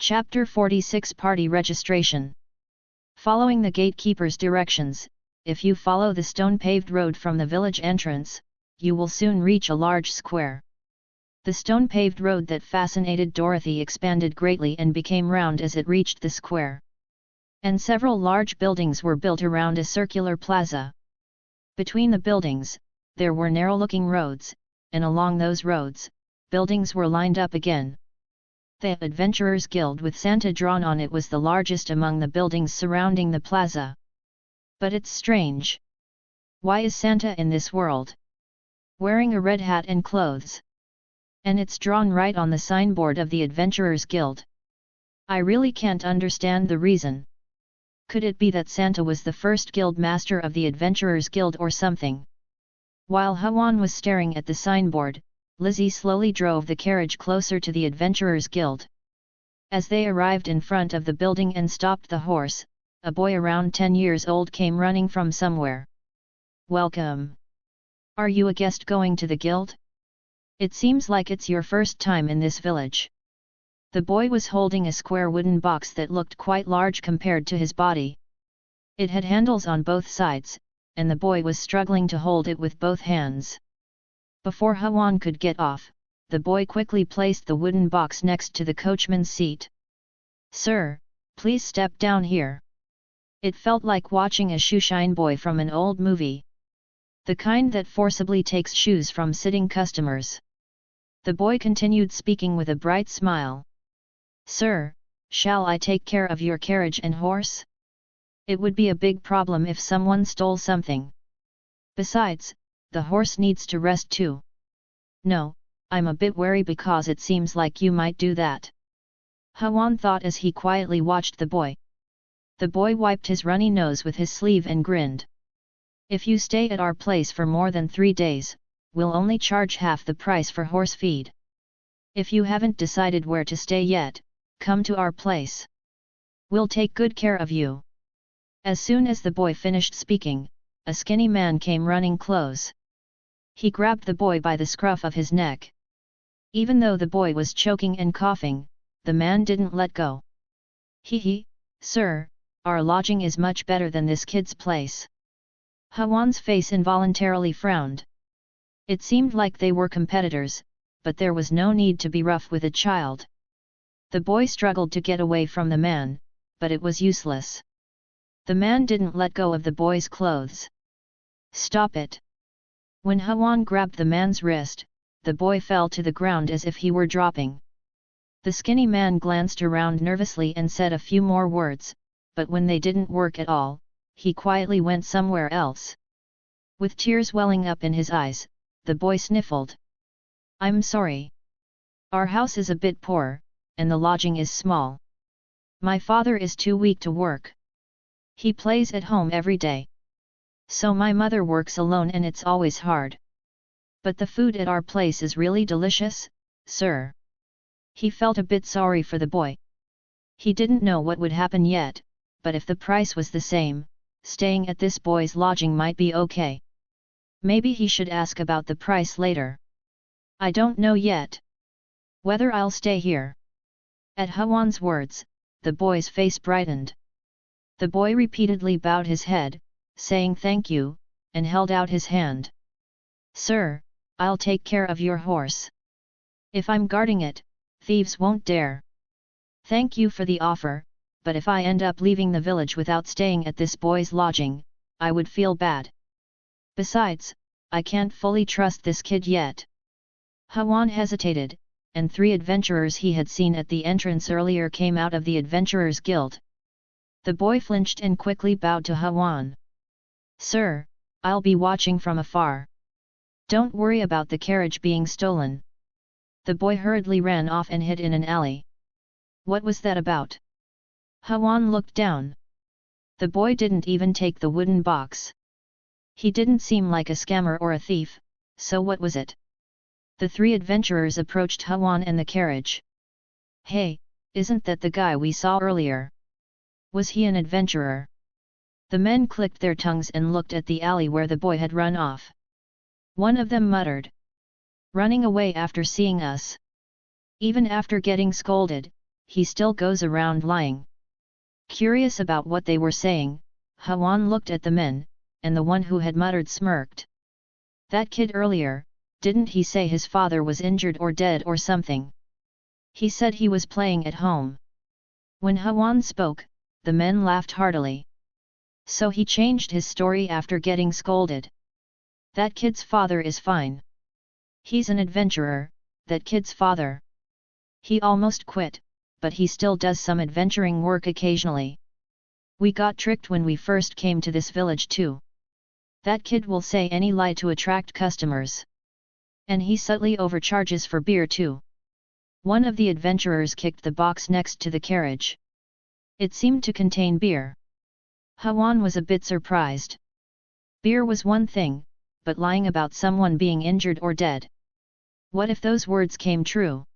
Chapter 46 Party Registration. Following the gatekeeper's directions, if you follow the stone-paved road from the village entrance, you will soon reach a large square. The stone-paved road that fascinated Dorothy expanded greatly and became round as it reached the square. And several large buildings were built around a circular plaza. Between the buildings, there were narrow-looking roads, and along those roads, buildings were lined up again. The Adventurers Guild with Santa drawn on it was the largest among the buildings surrounding the plaza. But it's strange. Why is Santa in this world? Wearing a red hat and clothes. And it's drawn right on the signboard of the Adventurers Guild. I really can't understand the reason. Could it be that Santa was the first guild master of the Adventurers Guild or something? While Hawan was staring at the signboard, Lizzie slowly drove the carriage closer to the Adventurers Guild. As they arrived in front of the building and stopped the horse, a boy around 10 years old came running from somewhere. "Welcome! Are you a guest going to the guild? It seems like it's your first time in this village." The boy was holding a square wooden box that looked quite large compared to his body. It had handles on both sides, and the boy was struggling to hold it with both hands. Before Hawan could get off, the boy quickly placed the wooden box next to the coachman's seat. "Sir, please step down here." It felt like watching a shoeshine boy from an old movie. The kind that forcibly takes shoes from sitting customers. The boy continued speaking with a bright smile. "Sir, shall I take care of your carriage and horse? It would be a big problem if someone stole something. Besides, the horse needs to rest too." "No, I'm a bit wary because it seems like you might do that," Hawan thought as he quietly watched the boy. The boy wiped his runny nose with his sleeve and grinned. "If you stay at our place for more than 3 days, we'll only charge half the price for horse feed. If you haven't decided where to stay yet, come to our place. We'll take good care of you." As soon as the boy finished speaking, a skinny man came running close. He grabbed the boy by the scruff of his neck. Even though the boy was choking and coughing, the man didn't let go. "Hee, sir, our lodging is much better than this kid's place." Hawan's face involuntarily frowned. It seemed like they were competitors, but there was no need to be rough with a child. The boy struggled to get away from the man, but it was useless. The man didn't let go of the boy's clothes. "Stop it!" When Hawan grabbed the man's wrist, the boy fell to the ground as if he were dropping. The skinny man glanced around nervously and said a few more words, but when they didn't work at all, he quietly went somewhere else. With tears welling up in his eyes, the boy sniffled. "I'm sorry. Our house is a bit poor, and the lodging is small. My father is too weak to work. He plays at home every day. So my mother works alone and it's always hard. But the food at our place is really delicious, sir." He felt a bit sorry for the boy. He didn't know what would happen yet, but if the price was the same, staying at this boy's lodging might be okay. Maybe he should ask about the price later. "I don't know yet whether I'll stay here." At Hawan's words, the boy's face brightened. The boy repeatedly bowed his head, saying thank you, and held out his hand. "Sir, I'll take care of your horse. If I'm guarding it, thieves won't dare. Thank you for the offer, but if I end up leaving the village without staying at this boy's lodging, I would feel bad. Besides, I can't fully trust this kid yet." Hawan hesitated, and 3 adventurers he had seen at the entrance earlier came out of the Adventurers Guild. The boy flinched and quickly bowed to Hawan. "Sir, I'll be watching from afar. Don't worry about the carriage being stolen." The boy hurriedly ran off and hid in an alley. What was that about? Hawan looked down. The boy didn't even take the wooden box. He didn't seem like a scammer or a thief, so what was it? The 3 adventurers approached Hawan and the carriage. "Hey, isn't that the guy we saw earlier? Was he an adventurer?" The men clicked their tongues and looked at the alley where the boy had run off. One of them muttered. "Running away after seeing us. Even after getting scolded, he still goes around lying. Curious about what they were saying, Hawan looked at the men, and the one who had muttered smirked. That kid earlier, didn't he say his father was injured or dead or something? He said he was playing at home. When Hawan spoke, the men laughed heartily. So he changed his story after getting scolded. That kid's father is fine. He's an adventurer, that kid's father. He almost quit, but he still does some adventuring work occasionally. We got tricked when we first came to this village too. That kid will say any lie to attract customers. And he subtly overcharges for beer too. One of the adventurers kicked the box next to the carriage. It seemed to contain beer. Hawan was a bit surprised. Beer was one thing, but lying about someone being injured or dead. What if those words came true?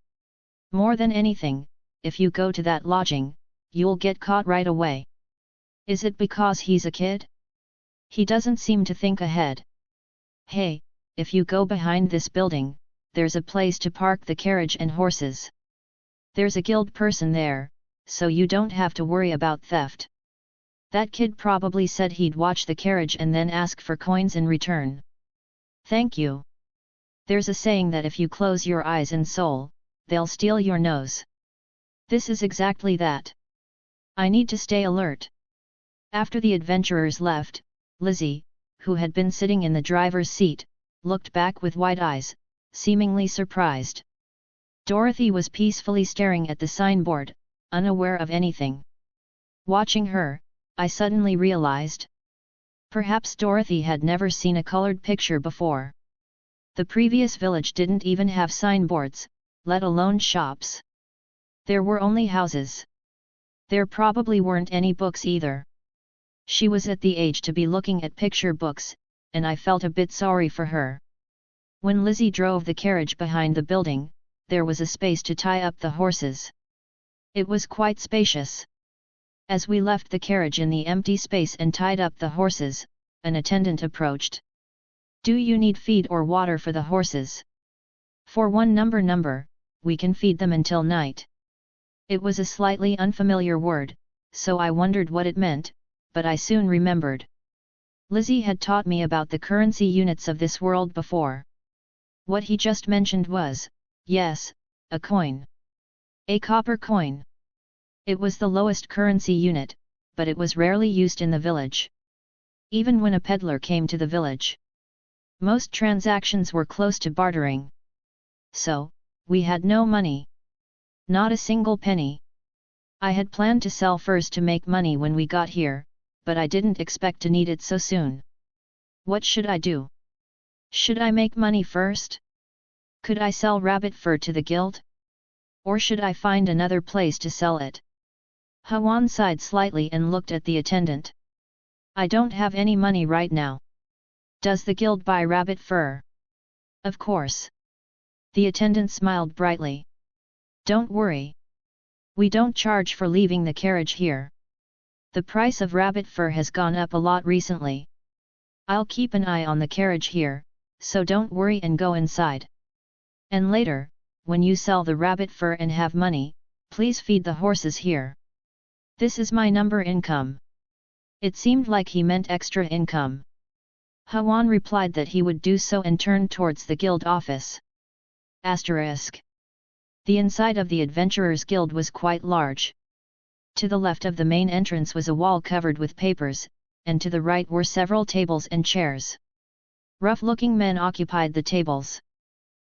More than anything, if you go to that lodging, you'll get caught right away. Is it because he's a kid? He doesn't seem to think ahead. Hey, if you go behind this building, there's a place to park the carriage and horses. There's a guild person there, so you don't have to worry about theft. That kid probably said he'd watch the carriage and then ask for coins in return. Thank you. There's a saying that if you close your eyes and soul, they'll steal your nose. This is exactly that. I need to stay alert. After the adventurers left, Lizzie, who had been sitting in the driver's seat, looked back with wide eyes, seemingly surprised. Dorothy was peacefully staring at the signboard, unaware of anything. Watching her, I suddenly realized. Perhaps Dorothy had never seen a colored picture before. The previous village didn't even have signboards, let alone shops. There were only houses. There probably weren't any books either. She was at the age to be looking at picture books, and I felt a bit sorry for her. When Lizzie drove the carriage behind the building, there was a space to tie up the horses. It was quite spacious. As we left the carriage in the empty space and tied up the horses, an attendant approached. Do you need feed or water for the horses? For one number, we can feed them until night. It was a slightly unfamiliar word, so I wondered what it meant, but I soon remembered. Lizzie had taught me about the currency units of this world before. What he just mentioned was, yes, a coin. A copper coin. It was the lowest currency unit, but it was rarely used in the village. Even when a peddler came to the village. Most transactions were close to bartering. So, we had no money. Not a single penny. I had planned to sell first to make money when we got here, but I didn't expect to need it so soon. What should I do? Should I make money first? Could I sell rabbit fur to the guild? Or should I find another place to sell it? Hawan sighed slightly and looked at the attendant. I don't have any money right now. Does the guild buy rabbit fur? Of course. The attendant smiled brightly. Don't worry. We don't charge for leaving the carriage here. The price of rabbit fur has gone up a lot recently. I'll keep an eye on the carriage here, so don't worry and go inside. And later, when you sell the rabbit fur and have money, please feed the horses here. This is my income. It seemed like he meant extra income. Hawan replied that he would do so and turned towards the guild office. Asterisk. The inside of the Adventurers Guild was quite large. To the left of the main entrance was a wall covered with papers, and to the right were several tables and chairs. Rough-looking men occupied the tables.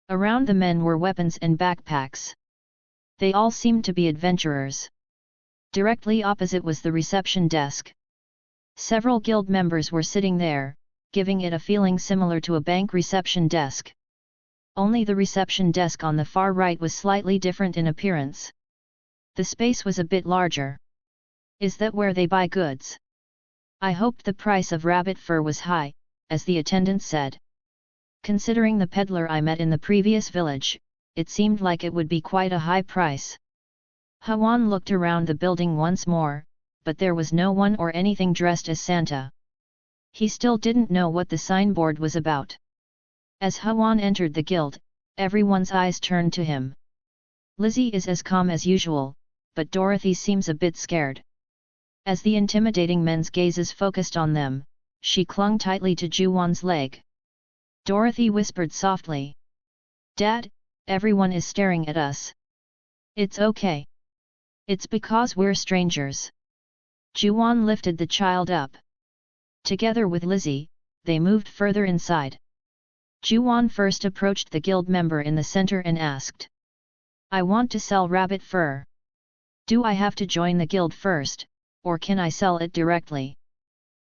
Around the men were weapons and backpacks. They all seemed to be adventurers. Directly opposite was the reception desk. Several guild members were sitting there, giving it a feeling similar to a bank reception desk. Only the reception desk on the far right was slightly different in appearance. The space was a bit larger. Is that where they buy goods? I hoped the price of rabbit fur was high, as the attendant said. Considering the peddler I met in the previous village, it seemed like it would be quite a high price. Hawan looked around the building once more, but there was no one or anything dressed as Santa. He still didn't know what the signboard was about. As Hawan entered the guild, everyone's eyes turned to him. Lizzie is as calm as usual, but Dorothy seems a bit scared. As the intimidating men's gazes focused on them, she clung tightly to Ju-won's leg. Dorothy whispered softly. "Dad, everyone is staring at us. It's okay. It's because we're strangers." Ju-won lifted the child up. Together with Lizzie, they moved further inside. Ju-won first approached the guild member in the center and asked. "I want to sell rabbit fur. Do I have to join the guild first, or can I sell it directly?"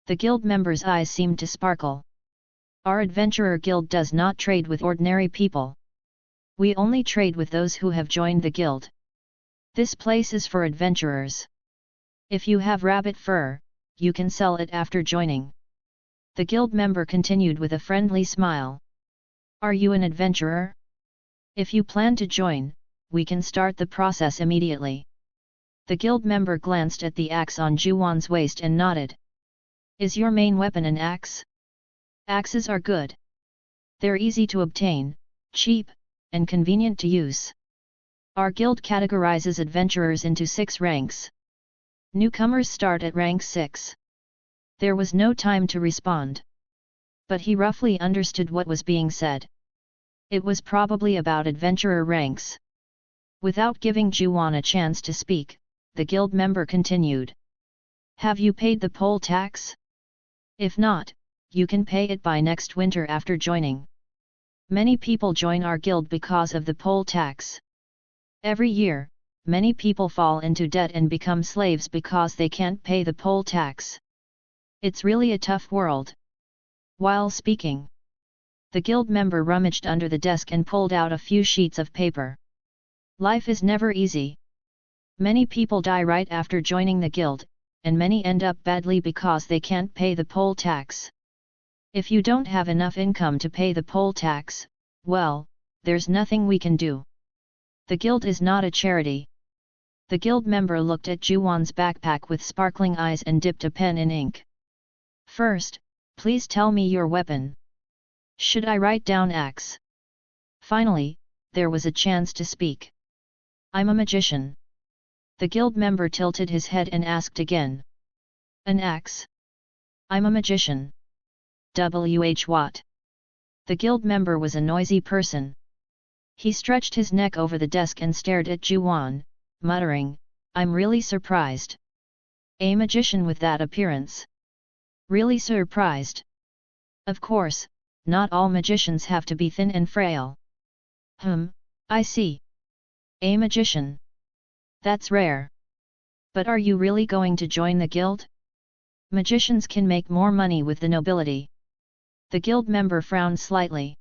The guild member's eyes seemed to sparkle. "Our adventurer guild does not trade with ordinary people. We only trade with those who have joined the guild. This place is for adventurers. If you have rabbit fur, you can sell it after joining." The guild member continued with a friendly smile. "Are you an adventurer? If you plan to join, we can start the process immediately." The guild member glanced at the axe on Ju-won's waist and nodded. "Is your main weapon an axe?" "Axes are good. They're easy to obtain, cheap, and convenient to use. Our guild categorizes adventurers into 6 ranks. Newcomers start at rank 6. There was no time to respond. But he roughly understood what was being said. It was probably about adventurer ranks. Without giving Ju-won a chance to speak, the guild member continued. "Have you paid the poll tax? If not, you can pay it by next winter after joining. Many people join our guild because of the poll tax. Every year, many people fall into debt and become slaves because they can't pay the poll tax. It's really a tough world." While speaking, the guild member rummaged under the desk and pulled out a few sheets of paper. "Life is never easy. Many people die right after joining the guild, and many end up badly because they can't pay the poll tax. If you don't have enough income to pay the poll tax, well, there's nothing we can do. The guild is not a charity." The guild member looked at Ju-won's backpack with sparkling eyes and dipped a pen in ink. "First, please tell me your weapon. Should I write down axe?" Finally, there was a chance to speak. "I'm a magician." The guild member tilted his head and asked again. "An axe?" "I'm a magician." What? The guild member was a noisy person. He stretched his neck over the desk and stared at Ju-won, muttering, "I'm really surprised. A magician with that appearance. Really surprised. Of course, not all magicians have to be thin and frail." I see. A magician. That's rare. But are you really going to join the guild? Magicians can make more money with the nobility." The guild member frowned slightly.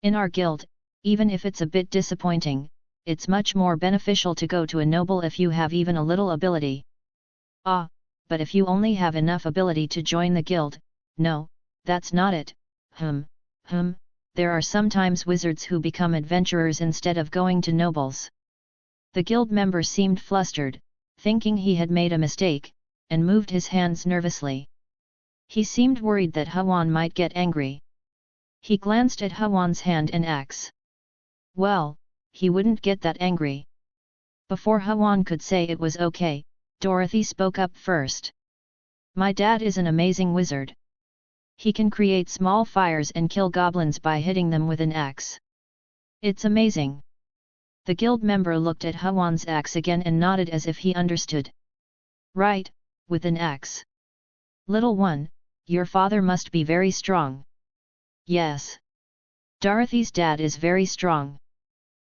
"In our guild, even if it's a bit disappointing, it's much more beneficial to go to a noble if you have even a little ability." "Ah, but if you only have enough ability to join the guild, no, that's not it. There are sometimes wizards who become adventurers instead of going to nobles." The guild member seemed flustered, thinking he had made a mistake, and moved his hands nervously. He seemed worried that Ha-won might get angry. He glanced at Ha-won's hand and axe. Well, he wouldn't get that angry. Before Ha-won could say it was okay, Dorothy spoke up first. "My dad is an amazing wizard. He can create small fires and kill goblins by hitting them with an axe. It's amazing." The guild member looked at Ha-won's axe again and nodded as if he understood. "Right, with an axe. Little one, your father must be very strong." "Yes. Dorothy's dad is very strong.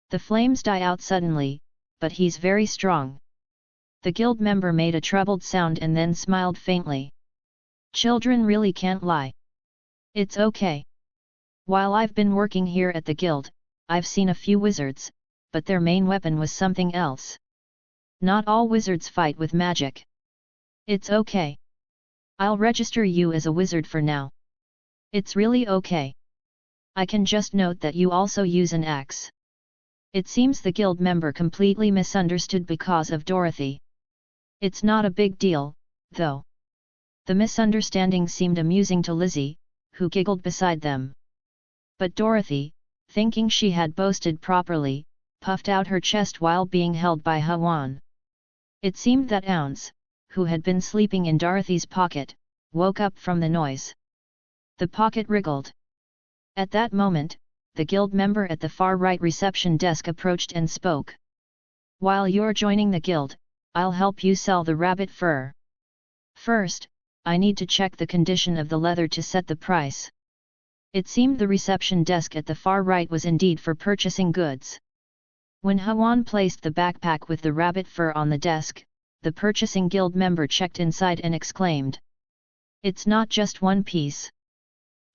The flames die out suddenly, but he's very strong." The guild member made a troubled sound and then smiled faintly. "Children really can't lie. It's okay. While I've been working here at the guild, I've seen a few wizards, but their main weapon was something else. Not all wizards fight with magic. It's okay. I'll register you as a wizard for now. It's really okay. I can just note that you also use an axe." It seems the guild member completely misunderstood because of Dorothy. It's not a big deal, though. The misunderstanding seemed amusing to Lizzie, who giggled beside them. But Dorothy, thinking she had boasted properly, puffed out her chest while being held by Ha-won. It seemed that Ounce, who had been sleeping in Dorothy's pocket, woke up from the noise. The pocket wriggled. At that moment, the guild member at the far right reception desk approached and spoke. "While you're joining the guild, I'll help you sell the rabbit fur. First, I need to check the condition of the leather to set the price." It seemed the reception desk at the far right was indeed for purchasing goods. When Hawan placed the backpack with the rabbit fur on the desk, the purchasing guild member checked inside and exclaimed, "It's not just one piece."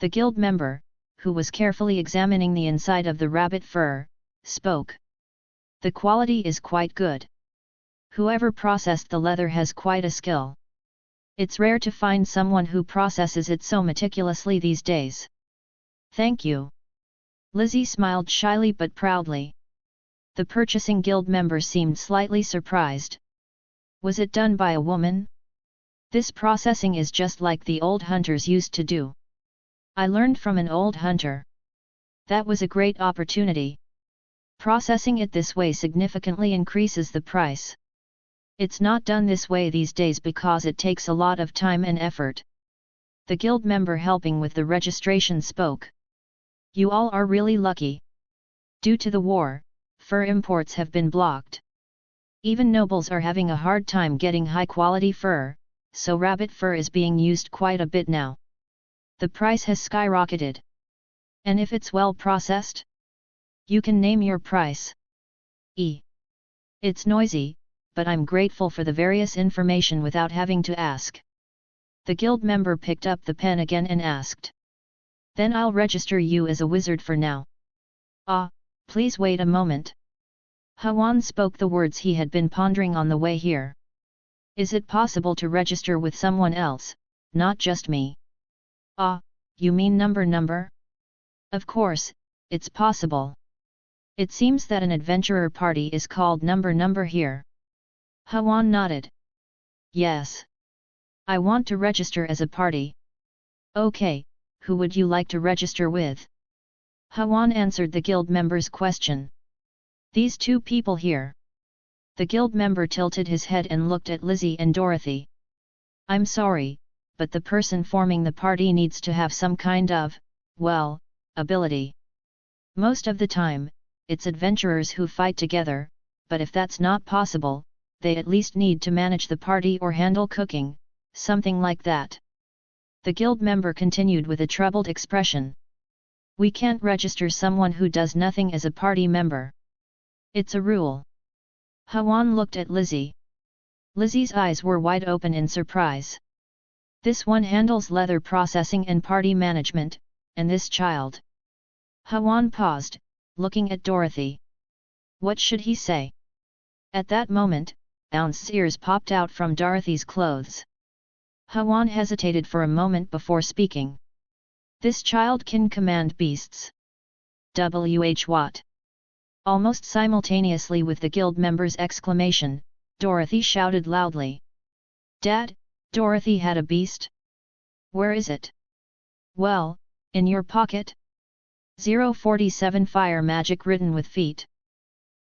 The guild member, who was carefully examining the inside of the rabbit fur, spoke. "The quality is quite good. Whoever processed the leather has quite a skill. It's rare to find someone who processes it so meticulously these days." "Thank you." Lizzie smiled shyly but proudly. The purchasing guild member seemed slightly surprised. "Was it done by a woman? This processing is just like the old hunters used to do. I learned from an old hunter. That was a great opportunity. Processing it this way significantly increases the price. It's not done this way these days because it takes a lot of time and effort." The guild member helping with the registration spoke. "You all are really lucky. Due to the war, fur imports have been blocked. Even nobles are having a hard time getting high-quality fur, so rabbit fur is being used quite a bit now. The price has skyrocketed. And if it's well processed? You can name your price." It's noisy, but I'm grateful for the various information without having to ask." The guild member picked up the pen again and asked. "Then I'll register you as a wizard for now." Please wait a moment." Hawan spoke the words he had been pondering on the way here. "Is it possible to register with someone else, not just me?" You mean number? Of course, it's possible. It seems that an adventurer party is called number here." Hawan nodded. "Yes. I want to register as a party." "Okay, who would you like to register with?" Hawan answered the guild member's question. "These two people here." The guild member tilted his head and looked at Lizzie and Dorothy. "I'm sorry, but the person forming the party needs to have some kind of, ability. Most of the time, it's adventurers who fight together, but if that's not possible, they at least need to manage the party or handle cooking, something like that." The guild member continued with a troubled expression. "We can't register someone who does nothing as a party member. It's a rule." Hawan looked at Lizzie. Lizzie's eyes were wide open in surprise. "This one handles leather processing and party management, and this child." Hawan paused, looking at Dorothy. What should he say? At that moment, Ounce's ears popped out from Dorothy's clothes. Hawan hesitated for a moment before speaking. "This child can command beasts. What?" Almost simultaneously with the guild member's exclamation, Dorothy shouted loudly. "Dad, Dorothy had a beast? Where is it?" "Well, in your pocket. 047 fire magic written with feet."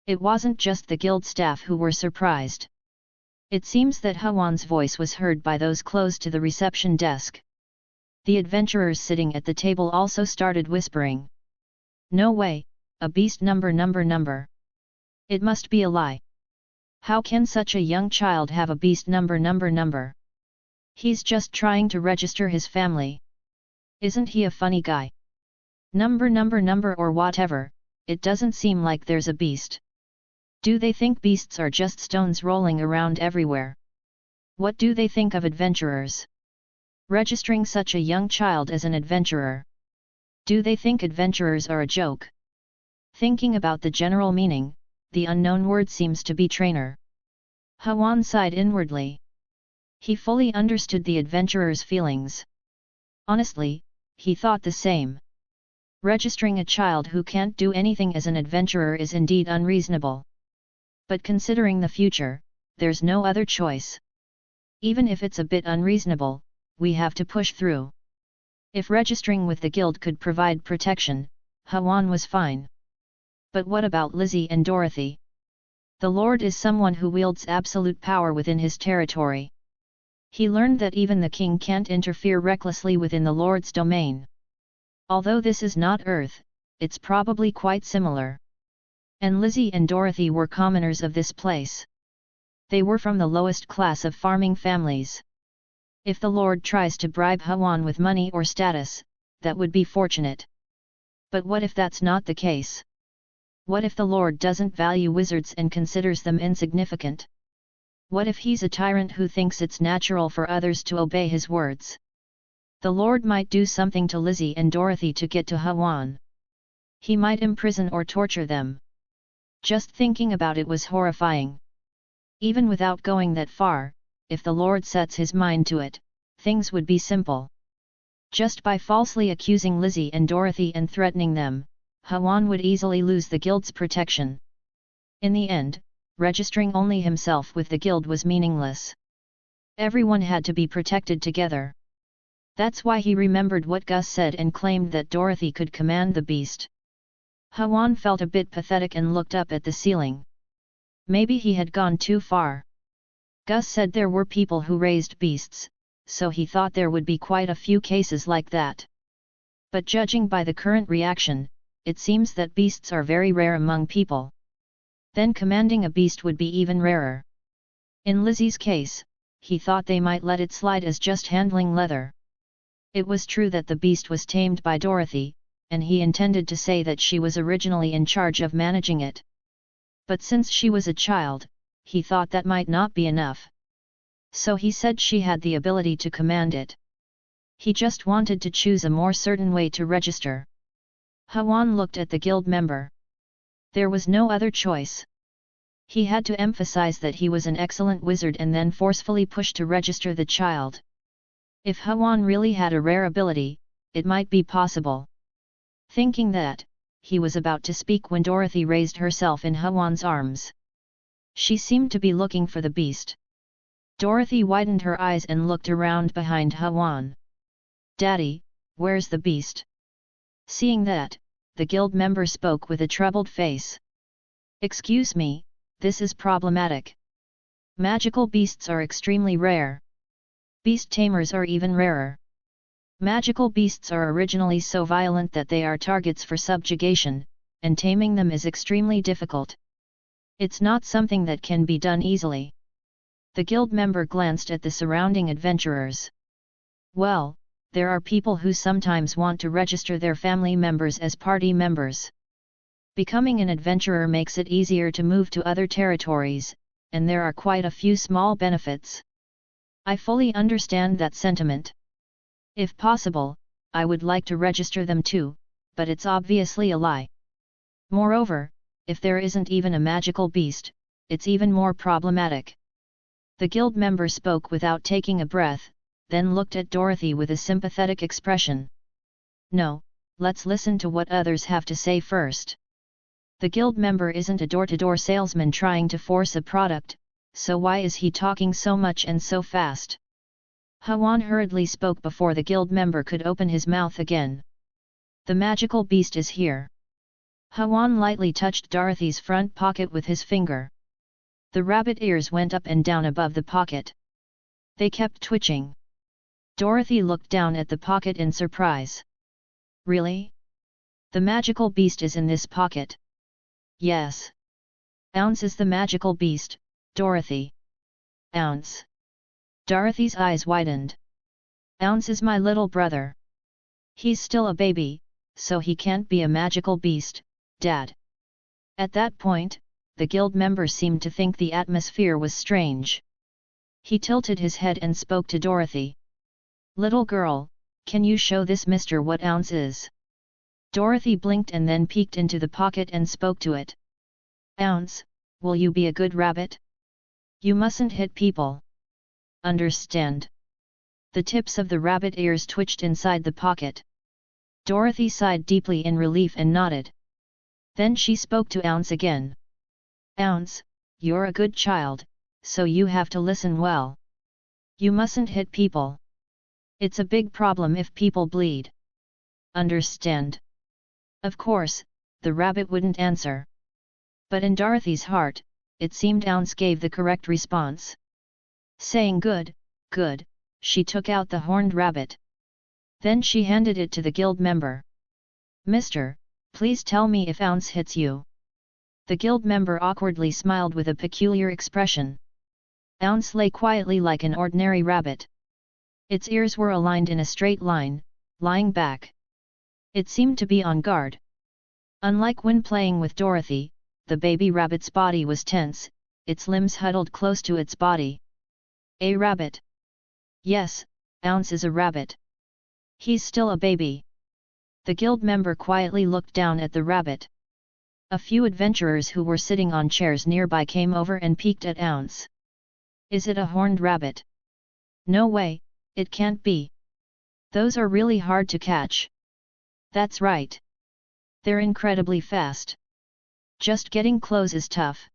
It wasn't just the guild staff who were surprised. It seems that Hawan's voice was heard by those close to the reception desk. The adventurers sitting at the table also started whispering. "No way, a beast number. It must be a lie. How can such a young child have a beast number? He's just trying to register his family. Isn't he a funny guy? Number or whatever, it doesn't seem like there's a beast. Do they think beasts are just stones rolling around everywhere? What do they think of adventurers? Registering such a young child as an adventurer. Do they think adventurers are a joke?" Thinking about the general meaning, the unknown word seems to be trainer. Hawan sighed inwardly. He fully understood the adventurer's feelings. Honestly, he thought the same. Registering a child who can't do anything as an adventurer is indeed unreasonable. But considering the future, there's no other choice. Even if it's a bit unreasonable, we have to push through. If registering with the guild could provide protection, Hawan was fine. But what about Lizzie and Dorothy? The Lord is someone who wields absolute power within his territory. He learned that even the king can't interfere recklessly within the Lord's domain. Although this is not Earth, it's probably quite similar. And Lizzie and Dorothy were commoners of this place. They were from the lowest class of farming families. If the Lord tries to bribe Hawan with money or status, that would be fortunate. But what if that's not the case? What if the Lord doesn't value wizards and considers them insignificant? What if he's a tyrant who thinks it's natural for others to obey his words? The Lord might do something to Lizzie and Dorothy to get to Hawan. He might imprison or torture them. Just thinking about it was horrifying. Even without going that far, if the Lord sets his mind to it, things would be simple. Just by falsely accusing Lizzie and Dorothy and threatening them, Hawan would easily lose the guild's protection. In the end, registering only himself with the guild was meaningless. Everyone had to be protected together. That's why he remembered what Gus said and claimed that Dorothy could command the beast. Hawan felt a bit pathetic and looked up at the ceiling. Maybe he had gone too far. Gus said there were people who raised beasts, so he thought there would be quite a few cases like that. But judging by the current reaction, it seems that beasts are very rare among people. Then commanding a beast would be even rarer. In Lizzie's case, he thought they might let it slide as just handling leather. It was true that the beast was tamed by Dorothy, and he intended to say that she was originally in charge of managing it. But since she was a child, he thought that might not be enough. So he said she had the ability to command it. He just wanted to choose a more certain way to register. Hawan looked at the guild member. There was no other choice. He had to emphasize that he was an excellent wizard and then forcefully push to register the child. If Hawan really had a rare ability, it might be possible. Thinking that, he was about to speak when Dorothy raised herself in Hawan's arms. She seemed to be looking for the beast. Dorothy widened her eyes and looked around behind Hawan. "Daddy, where's the beast?" Seeing that, the guild member spoke with a troubled face. "Excuse me, this is problematic. Magical beasts are extremely rare. Beast tamers are even rarer. Magical beasts are originally so violent that they are targets for subjugation, and taming them is extremely difficult. It's not something that can be done easily." The guild member glanced at the surrounding adventurers. "Well, there are people who sometimes want to register their family members as party members. Becoming an adventurer makes it easier to move to other territories, and there are quite a few small benefits. I fully understand that sentiment. If possible, I would like to register them too, but it's obviously a lie. Moreover, if there isn't even a magical beast, it's even more problematic." The guild member spoke without taking a breath, then looked at Dorothy with a sympathetic expression. "No, let's listen to what others have to say first. The guild member isn't a door-to-door salesman trying to force a product, so why is he talking so much and so fast?" Hawan hurriedly spoke before the guild member could open his mouth again. "The magical beast is here." Hawan lightly touched Dorothy's front pocket with his finger. The rabbit ears went up and down above the pocket. They kept twitching. Dorothy looked down at the pocket in surprise. "Really? The magical beast is in this pocket?" "Yes. Ounce is the magical beast, Dorothy." "Ounce?" Dorothy's eyes widened. "Ounce is my little brother. He's still a baby, so he can't be a magical beast, Dad." At that point, the guild member seemed to think the atmosphere was strange. He tilted his head and spoke to Dorothy. "Little girl, can you show this mister what ounce is?" Dorothy blinked and then peeked into the pocket and spoke to it. "Ounce, will you be a good rabbit? You mustn't hit people. Understand?" The tips of the rabbit ears twitched inside the pocket. Dorothy sighed deeply in relief and nodded. Then she spoke to Ounce again. "Ounce, you're a good child, so you have to listen well. You mustn't hit people. It's a big problem if people bleed. Understand?" Of course, the rabbit wouldn't answer. But in Dorothy's heart, it seemed Ounce gave the correct response. Saying good, good, she took out the horned rabbit. Then she handed it to the guild member. Mister, please tell me if Ounce hits you. The guild member awkwardly smiled with a peculiar expression. Ounce lay quietly like an ordinary rabbit. Its ears were aligned in a straight line, lying back. It seemed to be on guard. Unlike when playing with Dorothy, the baby rabbit's body was tense, its limbs huddled close to its body. A rabbit? Yes, Ounce is a rabbit. He's still a baby. The guild member quietly looked down at the rabbit. A few adventurers who were sitting on chairs nearby came over and peeked at Ounce. Is it a horned rabbit? No way, it can't be. Those are really hard to catch. That's right. They're incredibly fast. Just getting close is tough.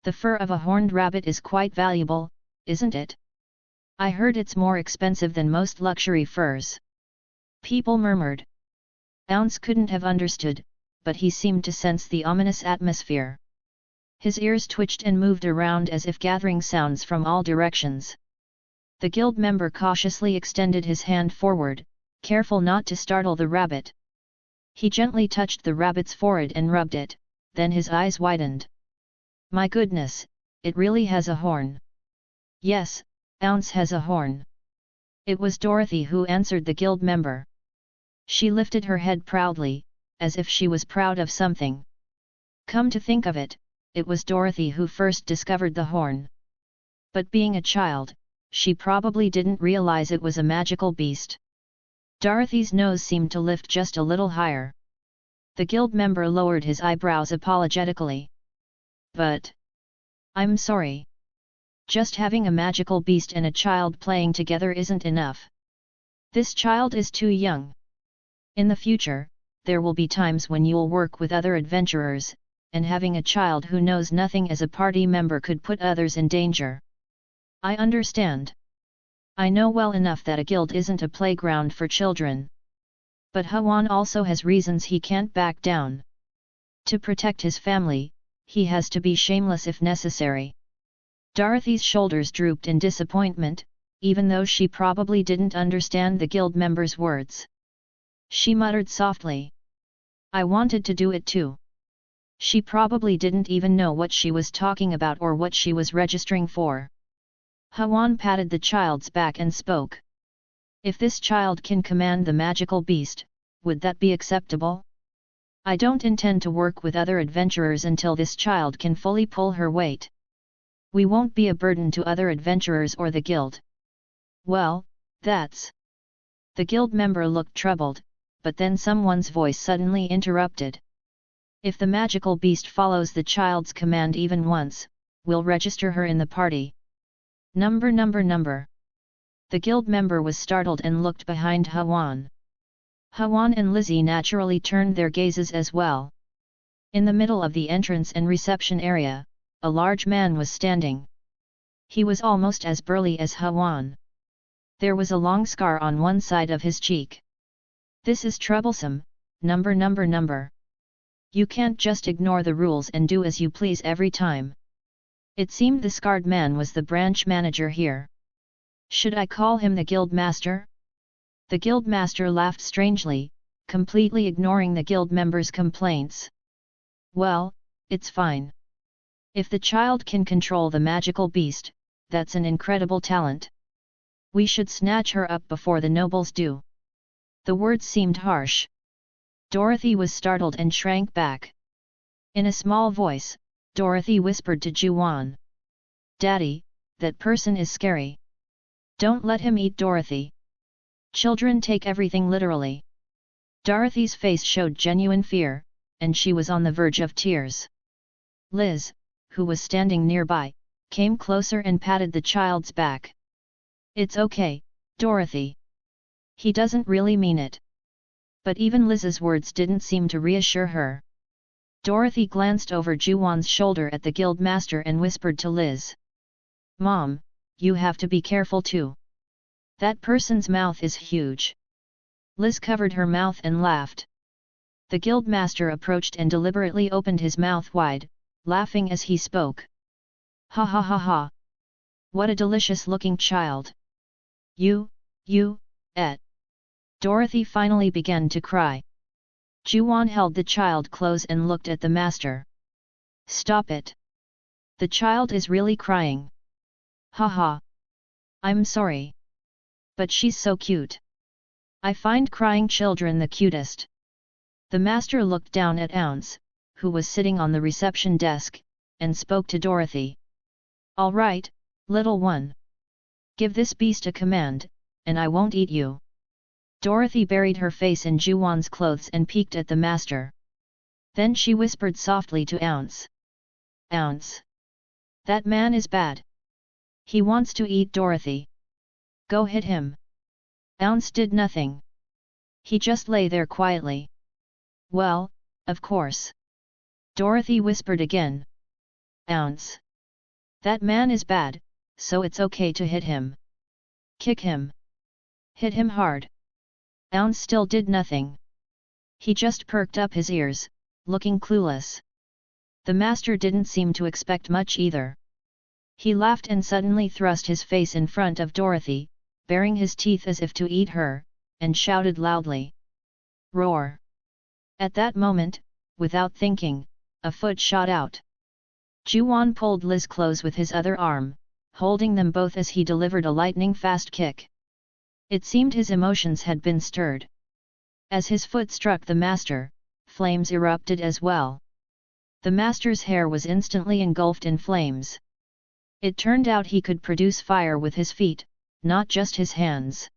The fur of a horned rabbit is quite valuable, isn't it? I heard it's more expensive than most luxury furs. People murmured. Ounce couldn't have understood, but he seemed to sense the ominous atmosphere. His ears twitched and moved around as if gathering sounds from all directions. The guild member cautiously extended his hand forward, careful not to startle the rabbit. He gently touched the rabbit's forehead and rubbed it, then his eyes widened. My goodness, it really has a horn. Yes, Ounce has a horn. It was Dorothy who answered the guild member. She lifted her head proudly, as if she was proud of something. Come to think of it, it was Dorothy who first discovered the horn. But being a child, she probably didn't realize it was a magical beast. Dorothy's nose seemed to lift just a little higher. The guild member lowered his eyebrows apologetically. But I'm sorry. Just having a magical beast and a child playing together isn't enough. This child is too young. In the future, there will be times when you'll work with other adventurers, and having a child who knows nothing as a party member could put others in danger. I understand. I know well enough that a guild isn't a playground for children. But Hawan also has reasons he can't back down. To protect his family, he has to be shameless if necessary. Dorothy's shoulders drooped in disappointment, even though she probably didn't understand the guild member's words. She muttered softly. I wanted to do it too. She probably didn't even know what she was talking about or what she was registering for. Hawan patted the child's back and spoke. If this child can command the magical beast, would that be acceptable? I don't intend to work with other adventurers until this child can fully pull her weight. We won't be a burden to other adventurers or the guild. Well, that's... The guild member looked troubled, but then someone's voice suddenly interrupted. If the magical beast follows the child's command even once, we'll register her in the party. Number. The guild member was startled and looked behind Hawan. Hawan and Lizzie naturally turned their gazes as well. In the middle of the entrance and reception area, a large man was standing. He was almost as burly as Hawan. There was a long scar on one side of his cheek. This is troublesome, number. You can't just ignore the rules and do as you please every time. It seemed the scarred man was the branch manager here. Should I call him the guild master? The guild master laughed strangely, completely ignoring the guild member's complaints. Well, it's fine. If the child can control the magical beast, that's an incredible talent. We should snatch her up before the nobles do. The words seemed harsh. Dorothy was startled and shrank back. In a small voice, Dorothy whispered to Juwan. Daddy, that person is scary. Don't let him eat Dorothy. Children take everything literally. Dorothy's face showed genuine fear, and she was on the verge of tears. Liz, who was standing nearby, came closer and patted the child's back. It's okay, Dorothy. He doesn't really mean it. But even Liz's words didn't seem to reassure her. Dorothy glanced over Juwan's shoulder at the guild master and whispered to Liz. Mom, you have to be careful too. That person's mouth is huge. Liz covered her mouth and laughed. The guild master approached and deliberately opened his mouth wide, laughing as he spoke. Ha ha ha ha! What a delicious looking child! You, et. Dorothy finally began to cry. Juwon held the child close and looked at the master. Stop it! The child is really crying. Ha ha! I'm sorry. But she's so cute. I find crying children the cutest. The master looked down at Ounce, who was sitting on the reception desk, and spoke to Dorothy. All right, little one. Give this beast a command, and I won't eat you. Dorothy buried her face in Juwon's clothes and peeked at the master. Then she whispered softly to Ounce. Ounce. That man is bad. He wants to eat Dorothy. Go hit him. Ounce did nothing. He just lay there quietly. Well, of course. Dorothy whispered again. Ounce. That man is bad, so it's okay to hit him. Kick him. Hit him hard. Ounce still did nothing. He just perked up his ears, looking clueless. The master didn't seem to expect much either. He laughed and suddenly thrust his face in front of Dorothy, baring his teeth as if to eat her, and shouted loudly. Roar! At that moment, without thinking, a foot shot out. Juwon pulled Liz close with his other arm, holding them both as he delivered a lightning-fast kick. It seemed his emotions had been stirred. As his foot struck the master, flames erupted as well. The master's hair was instantly engulfed in flames. It turned out he could produce fire with his feet, not just his hands.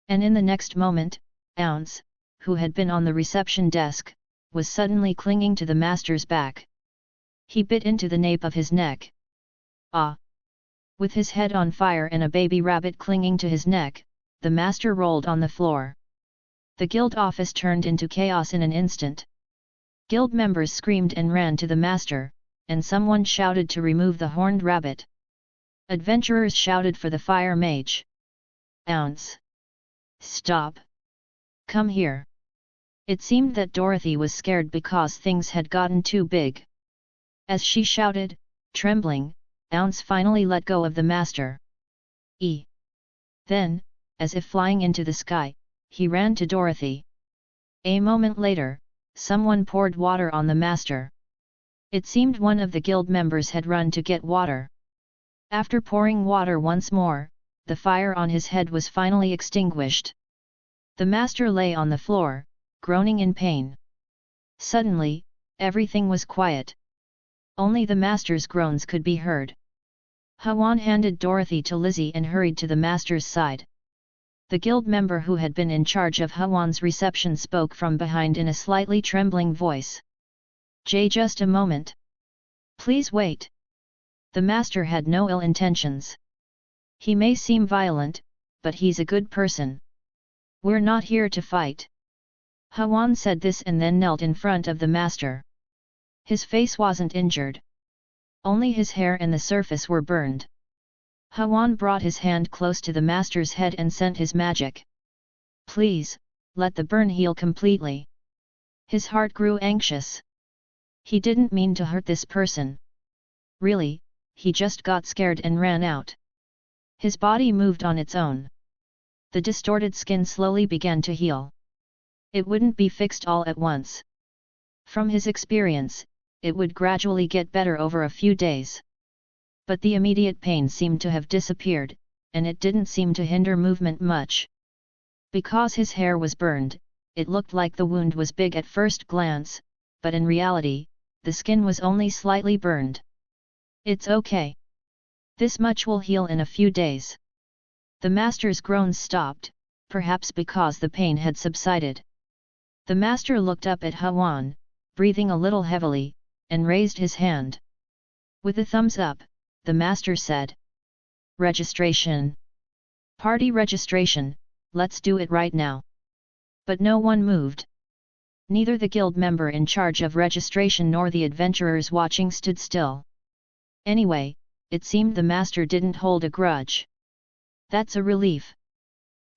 And in the next moment, Ounce, who had been on the reception desk, was suddenly clinging to the master's back. He bit into the nape of his neck. Ah! With his head on fire and a baby rabbit clinging to his neck, the master rolled on the floor. The guild office turned into chaos in an instant. Guild members screamed and ran to the master, and someone shouted to remove the horned rabbit. Adventurers shouted for the fire mage. Ounce! Stop! Come here! It seemed that Dorothy was scared because things had gotten too big. As she shouted, trembling, Ounce finally let go of the master. Then, as if flying into the sky, he ran to Dorothy. A moment later, someone poured water on the master. It seemed one of the guild members had run to get water. After pouring water once more, the fire on his head was finally extinguished. The master lay on the floor, groaning in pain. Suddenly, everything was quiet. Only the master's groans could be heard. Hwan handed Dorothy to Lizzie and hurried to the master's side. The guild member who had been in charge of Hwan's reception spoke from behind in a slightly trembling voice. Just a moment. Please wait. The master had no ill intentions. He may seem violent, but he's a good person. We're not here to fight. Hwan said this and then knelt in front of the master. His face wasn't injured. Only his hair and the surface were burned. Hwan brought his hand close to the master's head and sent his magic. Please, let the burn heal completely. His heart grew anxious. He didn't mean to hurt this person. Really, he just got scared and ran out. His body moved on its own. The distorted skin slowly began to heal. It wouldn't be fixed all at once. From his experience, it would gradually get better over a few days. But the immediate pain seemed to have disappeared, and it didn't seem to hinder movement much. Because his hair was burned, it looked like the wound was big at first glance, but in reality, the skin was only slightly burned. It's okay. This much will heal in a few days. The master's groans stopped, perhaps because the pain had subsided. The master looked up at Hwan, breathing a little heavily, and raised his hand. With a thumbs up, the master said. Registration. Party registration, let's do it right now. But no one moved. Neither the guild member in charge of registration nor the adventurers watching stood still. Anyway, it seemed the master didn't hold a grudge. That's a relief.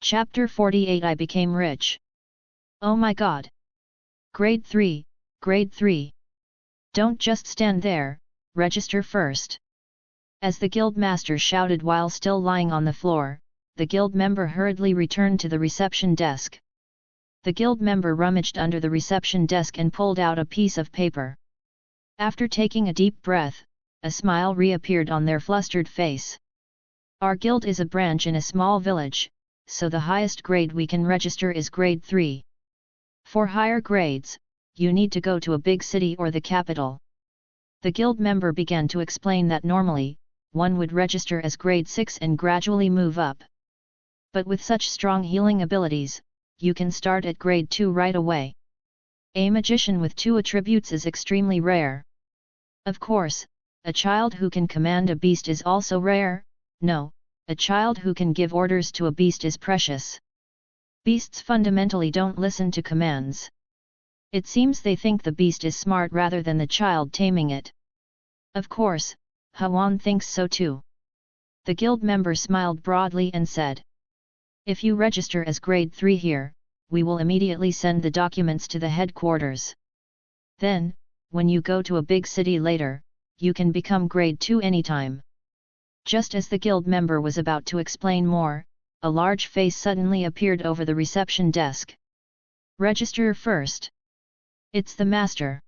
Chapter 48 I Became Rich. Oh my god! Grade 3, Grade 3. Don't just stand there, register first. As the guild master shouted while still lying on the floor, the guild member hurriedly returned to the reception desk. The guild member rummaged under the reception desk and pulled out a piece of paper. After taking a deep breath, a smile reappeared on their flustered face. Our guild is a branch in a small village, so the highest grade we can register is grade 3. For higher grades, you need to go to a big city or the capital. The guild member began to explain that normally, one would register as grade 6 and gradually move up. But with such strong healing abilities, you can start at grade 2 right away. A magician with 2 attributes is extremely rare. Of course, a child who can command a beast is also rare. No, a child who can give orders to a beast is precious. Beasts fundamentally don't listen to commands. It seems they think the beast is smart rather than the child taming it. Of course, Hawan thinks so too. The guild member smiled broadly and said, "If you register as grade 3 here, we will immediately send the documents to the headquarters. Then, when you go to a big city later, you can become grade 2 anytime." Just as the guild member was about to explain more, a large face suddenly appeared over the reception desk. "Register first." "It's the master."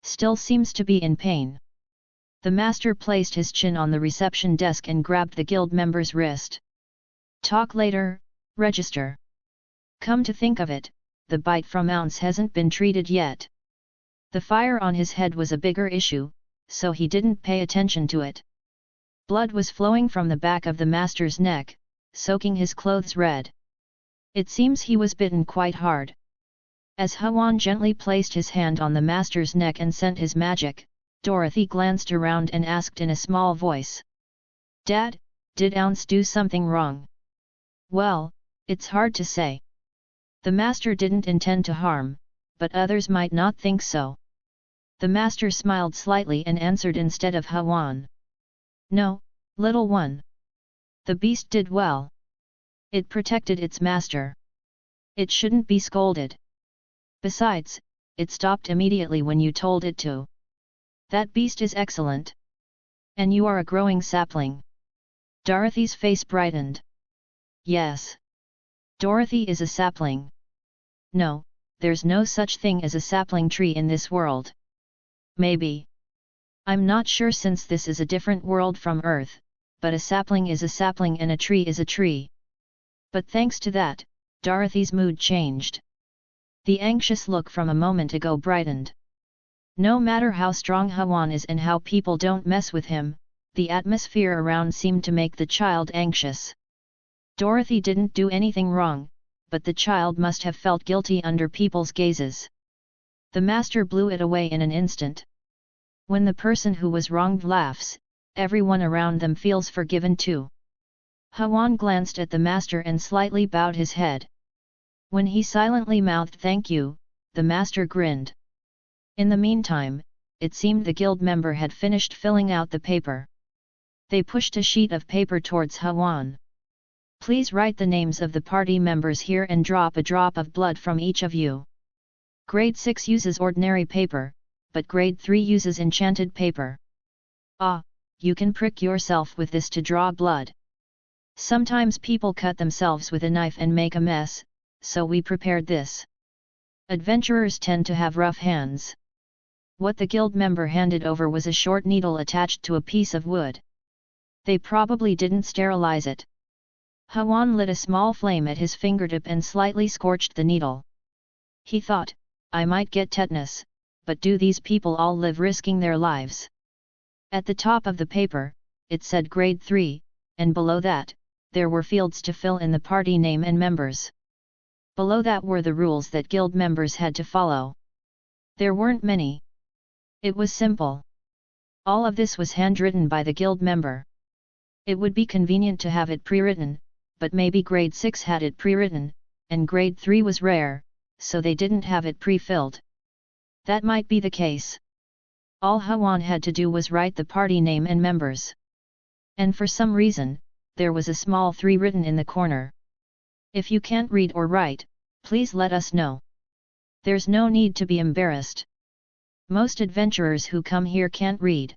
Still seems to be in pain. The master placed his chin on the reception desk and grabbed the guild member's wrist. "Talk later, register." Come to think of it, the bite from Ounce hasn't been treated yet. The fire on his head was a bigger issue, so he didn't pay attention to it. Blood was flowing from the back of the master's neck, soaking his clothes red. It seems he was bitten quite hard. As Hawan gently placed his hand on the master's neck and sent his magic, Dorothy glanced around and asked in a small voice, "Dad, did Ounce do something wrong?" "Well, it's hard to say. The master didn't intend to harm, but others might not think so." The master smiled slightly and answered instead of Hawan, "No, little one. The beast did well. It protected its master. It shouldn't be scolded. Besides, it stopped immediately when you told it to. That beast is excellent. And you are a growing sapling." Dorothy's face brightened. "Yes. Dorothy is a sapling. No, there's no such thing as a sapling tree in this world. Maybe. I'm not sure since this is a different world from Earth, but a sapling is a sapling and a tree is a tree." But thanks to that, Dorothy's mood changed. The anxious look from a moment ago brightened. No matter how strong Hawan is and how people don't mess with him, the atmosphere around seemed to make the child anxious. Dorothy didn't do anything wrong, but the child must have felt guilty under people's gazes. The master blew it away in an instant. When the person who was wronged laughs, everyone around them feels forgiven too. Hawan glanced at the master and slightly bowed his head. When he silently mouthed "thank you," the master grinned. In the meantime, it seemed the guild member had finished filling out the paper. They pushed a sheet of paper towards Hawan. "Please write the names of the party members here and drop a drop of blood from each of you. Grade 6 uses ordinary paper, but grade 3 uses enchanted paper. Ah, you can prick yourself with this to draw blood. Sometimes people cut themselves with a knife and make a mess, so we prepared this. Adventurers tend to have rough hands." What the guild member handed over was a short needle attached to a piece of wood. They probably didn't sterilize it. Hawan lit a small flame at his fingertip and slightly scorched the needle. He thought, "I might get tetanus, but do these people all live risking their lives?" At the top of the paper, it said grade 3, and below that, there were fields to fill in the party name and members. Below that were the rules that guild members had to follow. There weren't many. It was simple. All of this was handwritten by the guild member. It would be convenient to have it pre-written, but maybe grade 6 had it pre-written, and grade 3 was rare, so they didn't have it pre-filled. That might be the case. All Hawan had to do was write the party name and members. And for some reason, there was a small 3 written in the corner. If you can't read or write, please let us know. There's no need to be embarrassed. Most adventurers who come here can't read.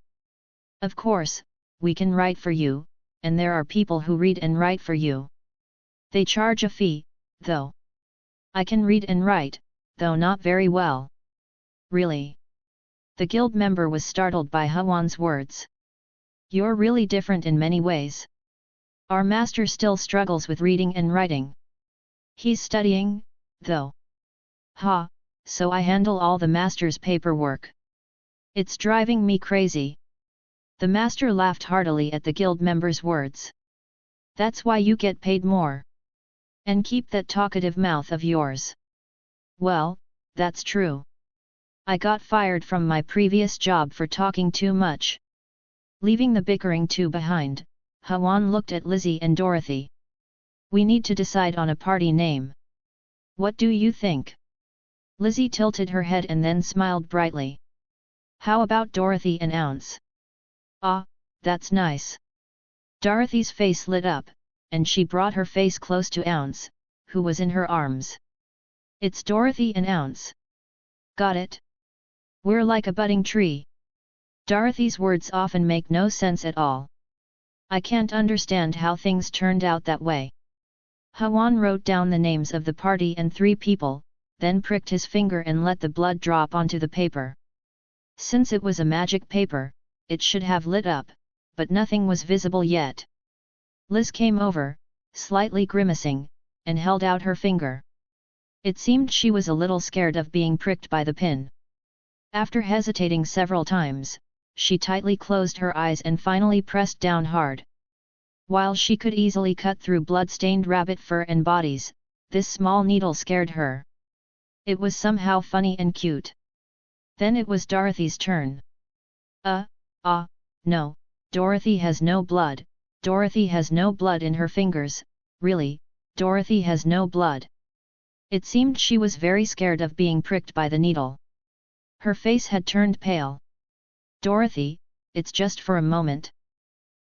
Of course, we can write for you, and there are people who read and write for you. They charge a fee, though. I can read and write, though not very well. Really? The guild member was startled by Hwan's words. You're really different in many ways. Our master still struggles with reading and writing. He's studying, though. Ha, so I handle all the master's paperwork. It's driving me crazy. The master laughed heartily at the guild member's words. That's why you get paid more. And keep that talkative mouth of yours. Well, that's true. I got fired from my previous job for talking too much. Leaving the bickering two behind, Hwan looked at Lizzie and Dorothy. We need to decide on a party name. What do you think? Lizzie tilted her head and then smiled brightly. How about Dorothy and Ounce? Ah, that's nice. Dorothy's face lit up, and she brought her face close to Ounce, who was in her arms. It's Dorothy and Ounce. Got it? We're like a budding tree. Dorothy's words often make no sense at all. I can't understand how things turned out that way. Hwan wrote down the names of the party and 3 people, then pricked his finger and let the blood drop onto the paper. Since it was a magic paper, it should have lit up, but nothing was visible yet. Liz came over, slightly grimacing, and held out her finger. It seemed she was a little scared of being pricked by the pin. After hesitating several times, she tightly closed her eyes and finally pressed down hard. While she could easily cut through blood-stained rabbit fur and bodies, this small needle scared her. It was somehow funny and cute. Then it was Dorothy's turn. No, Dorothy has no blood, Dorothy has no blood in her fingers, really, Dorothy has no blood. It seemed she was very scared of being pricked by the needle. Her face had turned pale. Dorothy, it's just for a moment.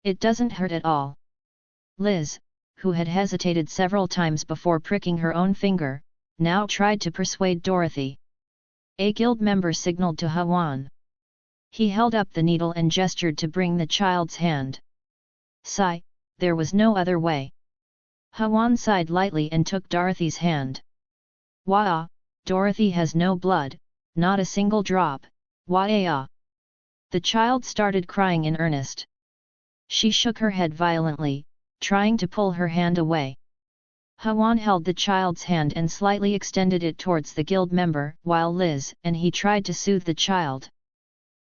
It doesn't hurt at all. Liz, who had hesitated several times before pricking her own finger, now tried to persuade Dorothy. A guild member signaled to Hwan. He held up the needle and gestured to bring the child's hand. Sigh, there was no other way. Hwan sighed lightly and took Dorothy's hand. Wah! Dorothy has no blood, not a single drop, wah! The child started crying in earnest. She shook her head violently, trying to pull her hand away. Hwan held the child's hand and slightly extended it towards the guild member, while Liz and he tried to soothe the child.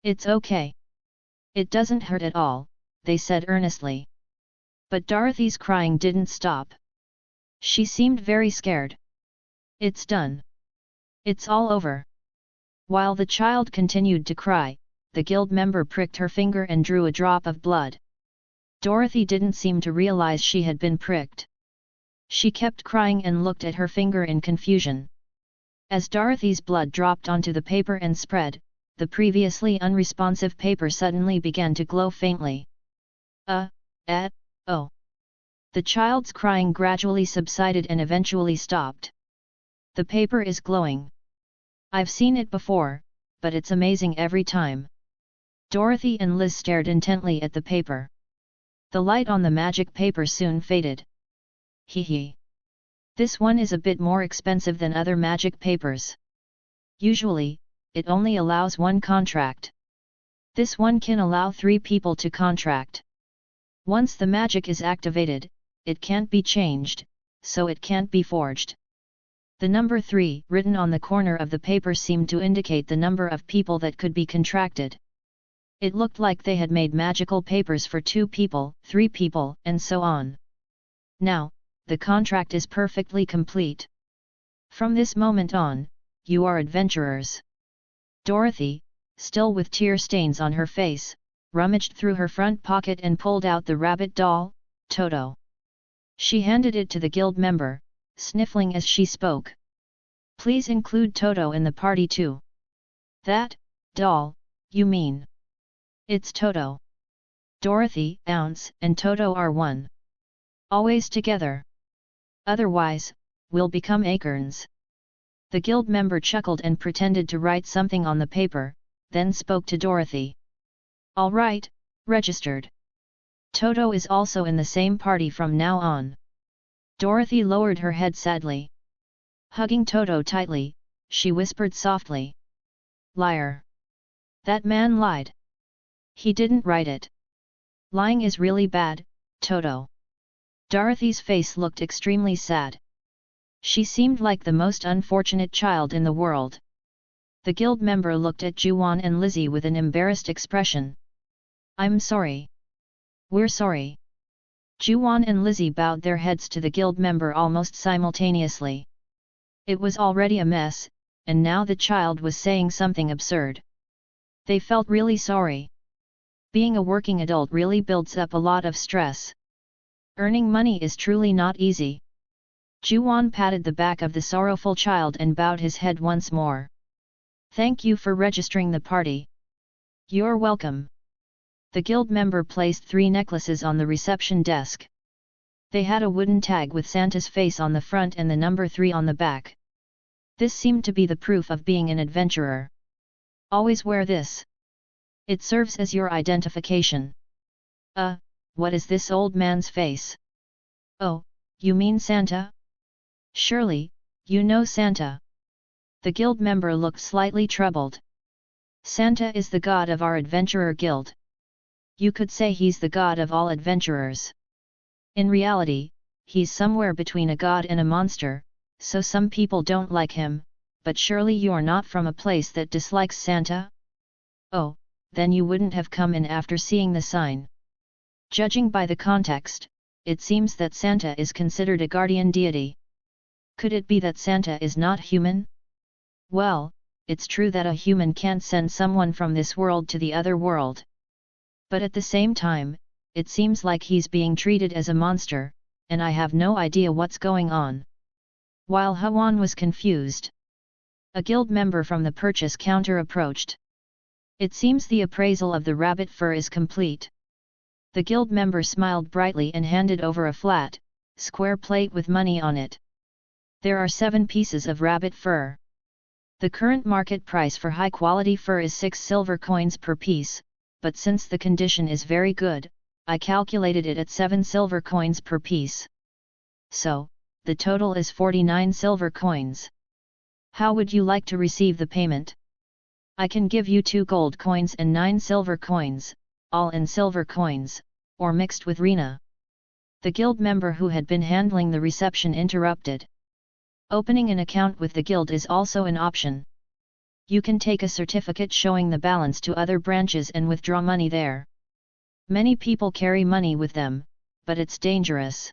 It's okay. It doesn't hurt at all, they said earnestly. But Dorothy's crying didn't stop. She seemed very scared. It's done. It's all over. While the child continued to cry, the guild member pricked her finger and drew a drop of blood. Dorothy didn't seem to realize she had been pricked. She kept crying and looked at her finger in confusion. As Dorothy's blood dropped onto the paper and spread, the previously unresponsive paper suddenly began to glow faintly. Oh! The child's crying gradually subsided and eventually stopped. The paper is glowing. I've seen it before, but it's amazing every time. Dorothy and Liz stared intently at the paper. The light on the magic paper soon faded. Hee. This one is a bit more expensive than other magic papers. Usually, it only allows 1 contract. This one can allow 3 people to contract. Once the magic is activated, it can't be changed, so it can't be forged. The number 3 written on the corner of the paper seemed to indicate the number of people that could be contracted. It looked like they had made magical papers for 2 people, 3 people, and so on. Now, the contract is perfectly complete. From this moment on, you are adventurers. Dorothy, still with tear stains on her face, rummaged through her front pocket and pulled out the rabbit doll, Toto. She handed it to the guild member, sniffling as she spoke. Please include Toto in the party too. That, doll, you mean? It's Toto. Dorothy, Ounce, and Toto are one. Always together. Otherwise, we'll become acorns. The guild member chuckled and pretended to write something on the paper, then spoke to Dorothy. All right, registered. Toto is also in the same party from now on. Dorothy lowered her head sadly. Hugging Toto tightly, she whispered softly. Liar! That man lied. He didn't write it. Lying is really bad, Toto. Dorothy's face looked extremely sad. She seemed like the most unfortunate child in the world. The guild member looked at Juwon and Lizzie with an embarrassed expression. I'm sorry. We're sorry. Juwon and Lizzie bowed their heads to the guild member almost simultaneously. It was already a mess, and now the child was saying something absurd. They felt really sorry. Being a working adult really builds up a lot of stress. Earning money is truly not easy. Juwon patted the back of the sorrowful child and bowed his head once more. Thank you for registering the party. You're welcome. The guild member placed 3 necklaces on the reception desk. They had a wooden tag with Santa's face on the front and the number 3 on the back. This seemed to be the proof of being an adventurer. Always wear this. It serves as your identification. What is this old man's face? Oh, you mean Santa? Surely, you know Santa. The guild member looked slightly troubled. Santa is the god of our adventurer guild. You could say he's the god of all adventurers. In reality, he's somewhere between a god and a monster, so some people don't like him, but surely you're not from a place that dislikes Santa? Oh, then you wouldn't have come in after seeing the sign. Judging by the context, it seems that Santa is considered a guardian deity. Could it be that Santa is not human? Well, it's true that a human can't send someone from this world to the other world. But at the same time, it seems like he's being treated as a monster, and I have no idea what's going on. While Hwan was confused, a guild member from the purchase counter approached. It seems the appraisal of the rabbit fur is complete. The guild member smiled brightly and handed over a flat, square plate with money on it. There are 7 pieces of rabbit fur. The current market price for high-quality fur is 6 silver coins per piece, but since the condition is very good, I calculated it at 7 silver coins per piece. So, the total is 49 silver coins. How would you like to receive the payment? I can give you 2 gold coins and 9 silver coins, all in silver coins, or mixed with Rena. The guild member who had been handling the reception interrupted. Opening an account with the guild is also an option. You can take a certificate showing the balance to other branches and withdraw money there. Many people carry money with them, but it's dangerous.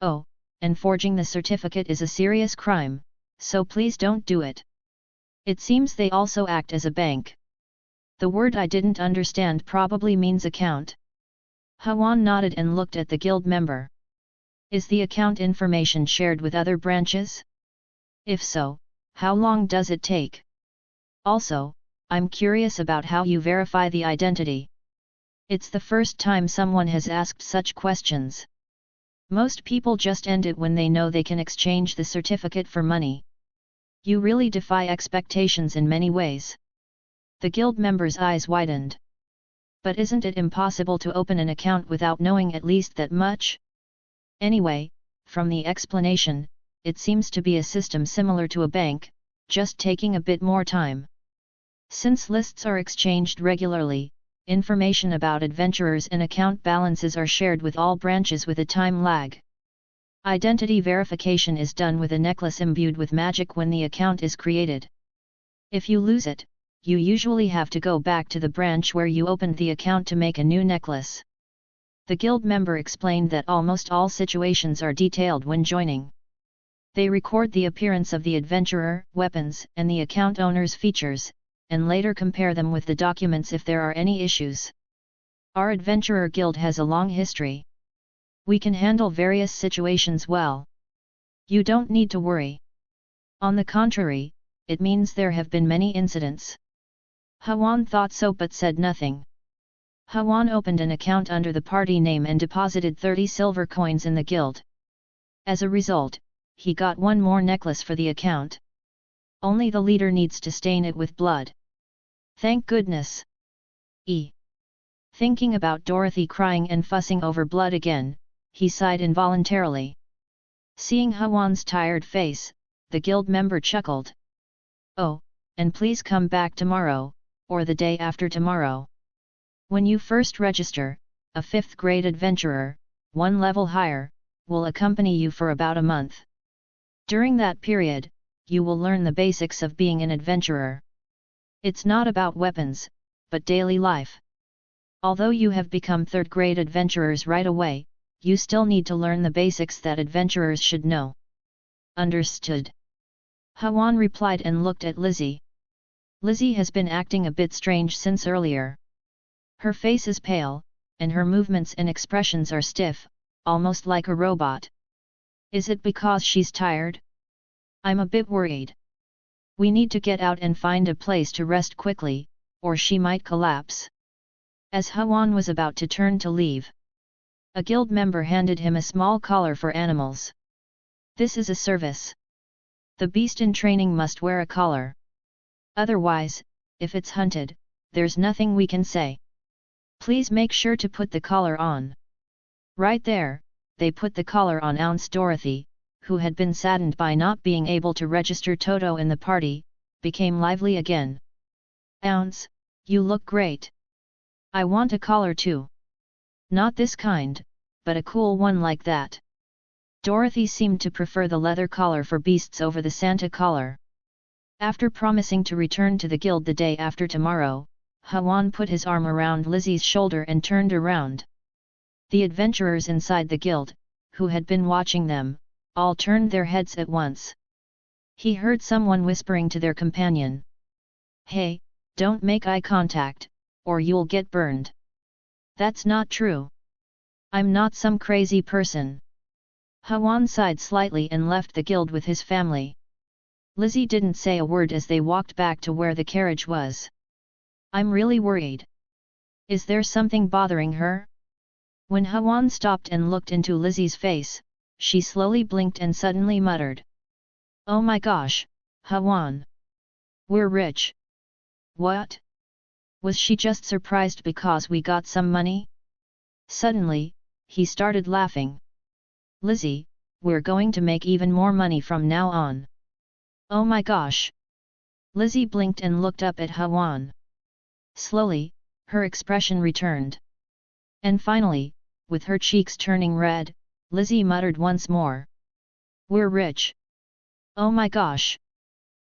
Oh, and forging the certificate is a serious crime, so please don't do it. It seems they also act as a bank. The word I didn't understand probably means account. Hwan nodded and looked at the guild member. Is the account information shared with other branches? If so, how long does it take? Also, I'm curious about how you verify the identity. It's the first time someone has asked such questions. Most people just end it when they know they can exchange the certificate for money. You really defy expectations in many ways. The guild member's eyes widened. But isn't it impossible to open an account without knowing at least that much? Anyway, from the explanation, it seems to be a system similar to a bank, just taking a bit more time. Since lists are exchanged regularly, information about adventurers and account balances are shared with all branches with a time lag. Identity verification is done with a necklace imbued with magic when the account is created. If you lose it, you usually have to go back to the branch where you opened the account to make a new necklace. The guild member explained that almost all situations are detailed when joining. They record the appearance of the adventurer, weapons, and the account owner's features, and later compare them with the documents if there are any issues. Our adventurer guild has a long history. We can handle various situations well. You don't need to worry. On the contrary, it means there have been many incidents. Hwan thought so but said nothing. Hwan opened an account under the party name and deposited 30 silver coins in the guild. As a result, he got one more necklace for the account. Only the leader needs to stain it with blood. Thank goodness. Thinking about Dorothy crying and fussing over blood again, he sighed involuntarily. Seeing Hawan's tired face, the guild member chuckled. Oh, and please come back tomorrow, or the day after tomorrow. When you first register, a 5th grade adventurer, one level higher, will accompany you for about a month. During that period, you will learn the basics of being an adventurer. It's not about weapons, but daily life. Although you have become 3rd grade adventurers right away, you still need to learn the basics that adventurers should know. Understood. Hawan replied and looked at Lizzie. Lizzie has been acting a bit strange since earlier. Her face is pale, and her movements and expressions are stiff, almost like a robot. Is it because she's tired? I'm a bit worried. We need to get out and find a place to rest quickly, or she might collapse. As Hawan was about to turn to leave, a guild member handed him a small collar for animals. This is a service. The beast in training must wear a collar. Otherwise, if it's hunted, there's nothing we can say. Please make sure to put the collar on. Right there, they put the collar on Ounce. Dorothy, who had been saddened by not being able to register Toto in the party, became lively again. Ounce, you look great. I want a collar too. Not this kind, but a cool one like that. Dorothy seemed to prefer the leather collar for beasts over the Santa collar. After promising to return to the guild the day after tomorrow, Hawan put his arm around Lizzie's shoulder and turned around. The adventurers inside the guild, who had been watching them, all turned their heads at once. He heard someone whispering to their companion. Hey, don't make eye contact, or you'll get burned. That's not true. I'm not some crazy person. Hawan sighed slightly and left the guild with his family. Lizzie didn't say a word as they walked back to where the carriage was. I'm really worried. Is there something bothering her? When Hawan stopped and looked into Lizzie's face, she slowly blinked and suddenly muttered. Oh my gosh, Hawan! We're rich. What? Was she just surprised because we got some money? Suddenly, he started laughing. Lizzie, we're going to make even more money from now on. Oh my gosh! Lizzie blinked and looked up at Hawan. Slowly, her expression returned. And finally, with her cheeks turning red, Lizzie muttered once more. We're rich. Oh my gosh!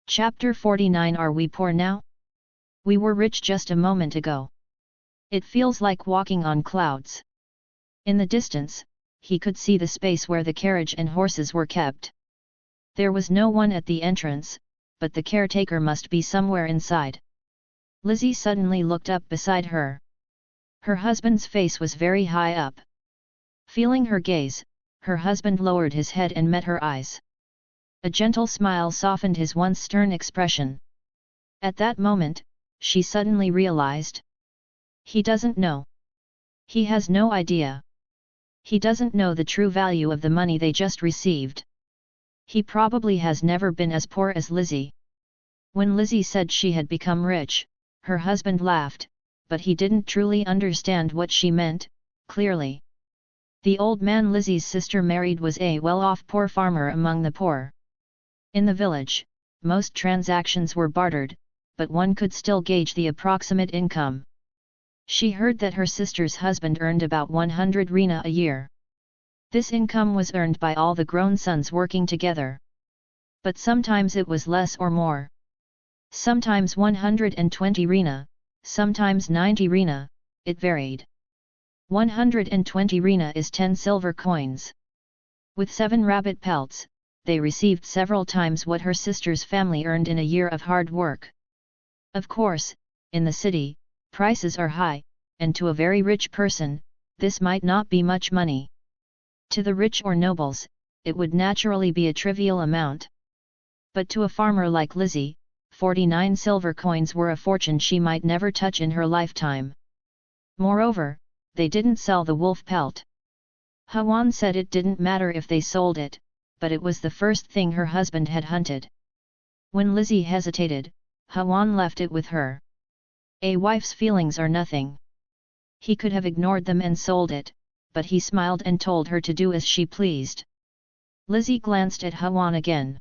Chapter 49. Are we poor now? We were rich just a moment ago. It feels like walking on clouds. In the distance, he could see the space where the carriage and horses were kept. There was no one at the entrance, but the caretaker must be somewhere inside. Lizzie suddenly looked up beside her. Her husband's face was very high up. Feeling her gaze, her husband lowered his head and met her eyes. A gentle smile softened his once stern expression. At that moment, she suddenly realized. He doesn't know. He has no idea. He doesn't know the true value of the money they just received. He probably has never been as poor as Lizzie. When Lizzie said she had become rich, her husband laughed, but he didn't truly understand what she meant, clearly. The old man Lizzie's sister married was a well-off poor farmer among the poor. In the village, most transactions were bartered, but one could still gauge the approximate income. She heard that her sister's husband earned about 100 rina a year. This income was earned by all the grown sons working together. But sometimes it was less or more. Sometimes 120 rina, sometimes 90 rina, it varied. 120 rina is 10 silver coins. With 7 rabbit pelts, they received several times what her sister's family earned in a year of hard work. Of course, in the city, prices are high, and to a very rich person, this might not be much money. To the rich or nobles, it would naturally be a trivial amount. But to a farmer like Lizzie, 49 silver coins were a fortune she might never touch in her lifetime. Moreover, they didn't sell the wolf pelt. Hawan said it didn't matter if they sold it, but it was the first thing her husband had hunted. When Lizzie hesitated, Hawan left it with her. A wife's feelings are nothing. He could have ignored them and sold it, but he smiled and told her to do as she pleased. Lizzie glanced at Hwan again.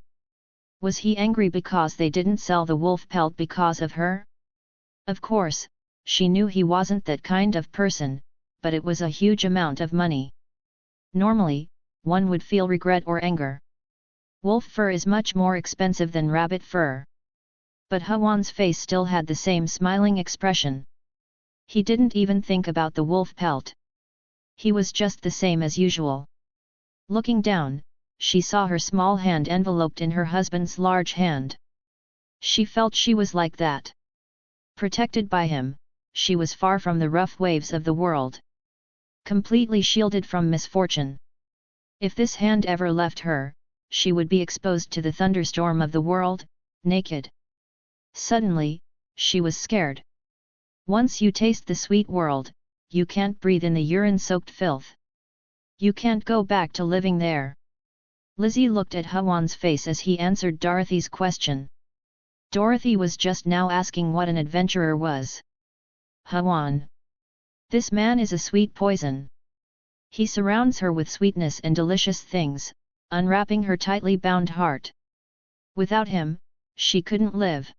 Was he angry because they didn't sell the wolf pelt because of her? Of course, she knew he wasn't that kind of person, but it was a huge amount of money. Normally, one would feel regret or anger. Wolf fur is much more expensive than rabbit fur. But Hwan's face still had the same smiling expression. He didn't even think about the wolf pelt. He was just the same as usual. Looking down, she saw her small hand enveloped in her husband's large hand. She felt she was like that. Protected by him, she was far from the rough waves of the world. Completely shielded from misfortune. If this hand ever left her, she would be exposed to the thunderstorm of the world, naked. Suddenly, she was scared. Once you taste the sweet world, you can't breathe in the urine-soaked filth. You can't go back to living there. Lizzie looked at Hwan's face as he answered Dorothy's question. Dorothy was just now asking what an adventurer was. Hwan. This man is a sweet poison. He surrounds her with sweetness and delicious things, unwrapping her tightly bound heart. Without him, she couldn't live.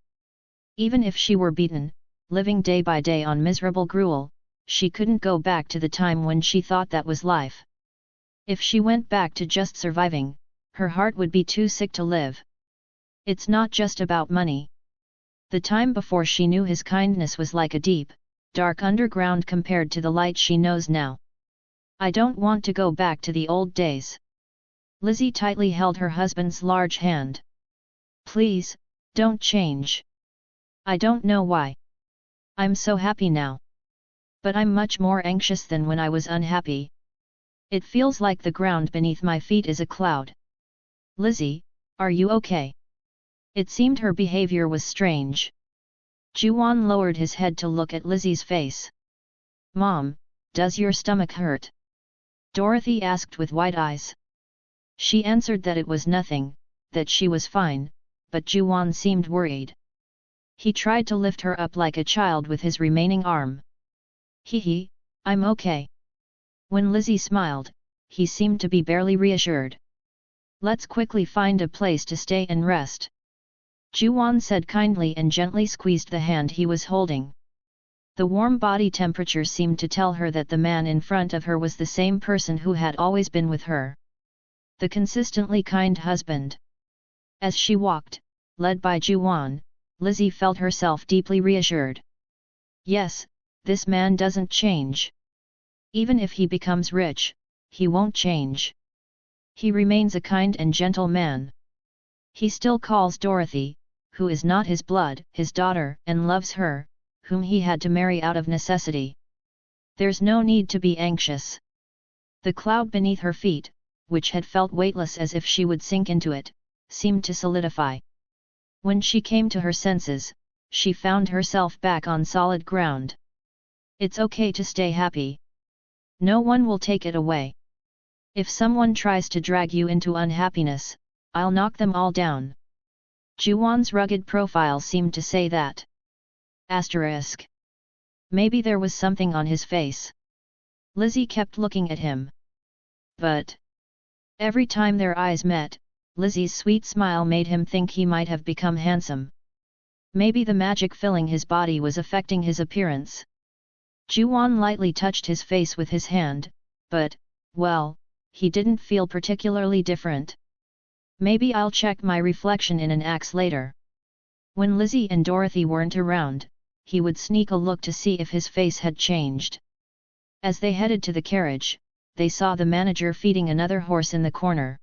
Even if she were beaten, living day by day on miserable gruel, she couldn't go back to the time when she thought that was life. If she went back to just surviving, her heart would be too sick to live. It's not just about money. The time before she knew his kindness was like a deep, dark underground compared to the light she knows now. I don't want to go back to the old days. Lizzie tightly held her husband's large hand. Please, don't change. I don't know why. I'm so happy now. But I'm much more anxious than when I was unhappy. It feels like the ground beneath my feet is a cloud. Lizzie, are you okay? It seemed her behavior was strange. Juwon lowered his head to look at Lizzie's face. Mom, does your stomach hurt? Dorothy asked with wide eyes. She answered that it was nothing, that she was fine, but Juwon seemed worried. He tried to lift her up like a child with his remaining arm. Hee, I'm okay. When Lizzie smiled, he seemed to be barely reassured. Let's quickly find a place to stay and rest. Juwon said kindly and gently squeezed the hand he was holding. The warm body temperature seemed to tell her that the man in front of her was the same person who had always been with her. The consistently kind husband. As she walked, led by Juwon, Lizzie felt herself deeply reassured. Yes, this man doesn't change. Even if he becomes rich, he won't change. He remains a kind and gentle man. He still calls Dorothy, who is not his blood, his daughter, and loves her, whom he had to marry out of necessity. There's no need to be anxious. The cloud beneath her feet, which had felt weightless as if she would sink into it, seemed to solidify. When she came to her senses, she found herself back on solid ground. It's okay to stay happy. No one will take it away. If someone tries to drag you into unhappiness, I'll knock them all down. Juwon's rugged profile seemed to say that. Asterisk. Maybe there was something on his face. Lizzie kept looking at him. But every time their eyes met, Lizzie's sweet smile made him think he might have become handsome. Maybe the magic filling his body was affecting his appearance. Juwon lightly touched his face with his hand, but, well, he didn't feel particularly different. Maybe I'll check my reflection in an axe later. When Lizzie and Dorothy weren't around, he would sneak a look to see if his face had changed. As they headed to the carriage, they saw the manager feeding another horse in the corner.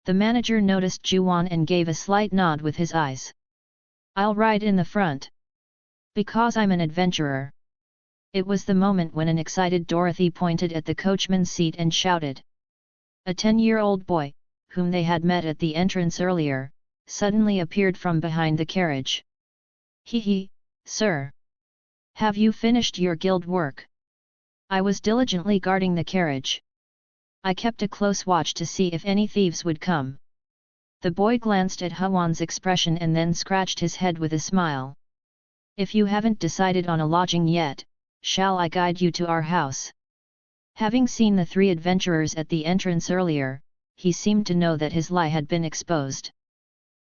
The manager noticed Juwon and gave a slight nod with his eyes. I'll ride in the front. Because I'm an adventurer. It was the moment when an excited Dorothy pointed at the coachman's seat and shouted. A 10-year-old boy, whom they had met at the entrance earlier, suddenly appeared from behind the carriage. Hee, sir. Have you finished your guild work? I was diligently guarding the carriage. I kept a close watch to see if any thieves would come. The boy glanced at Hwan's expression and then scratched his head with a smile. If you haven't decided on a lodging yet, shall I guide you to our house? Having seen the three adventurers at the entrance earlier, he seemed to know that his lie had been exposed.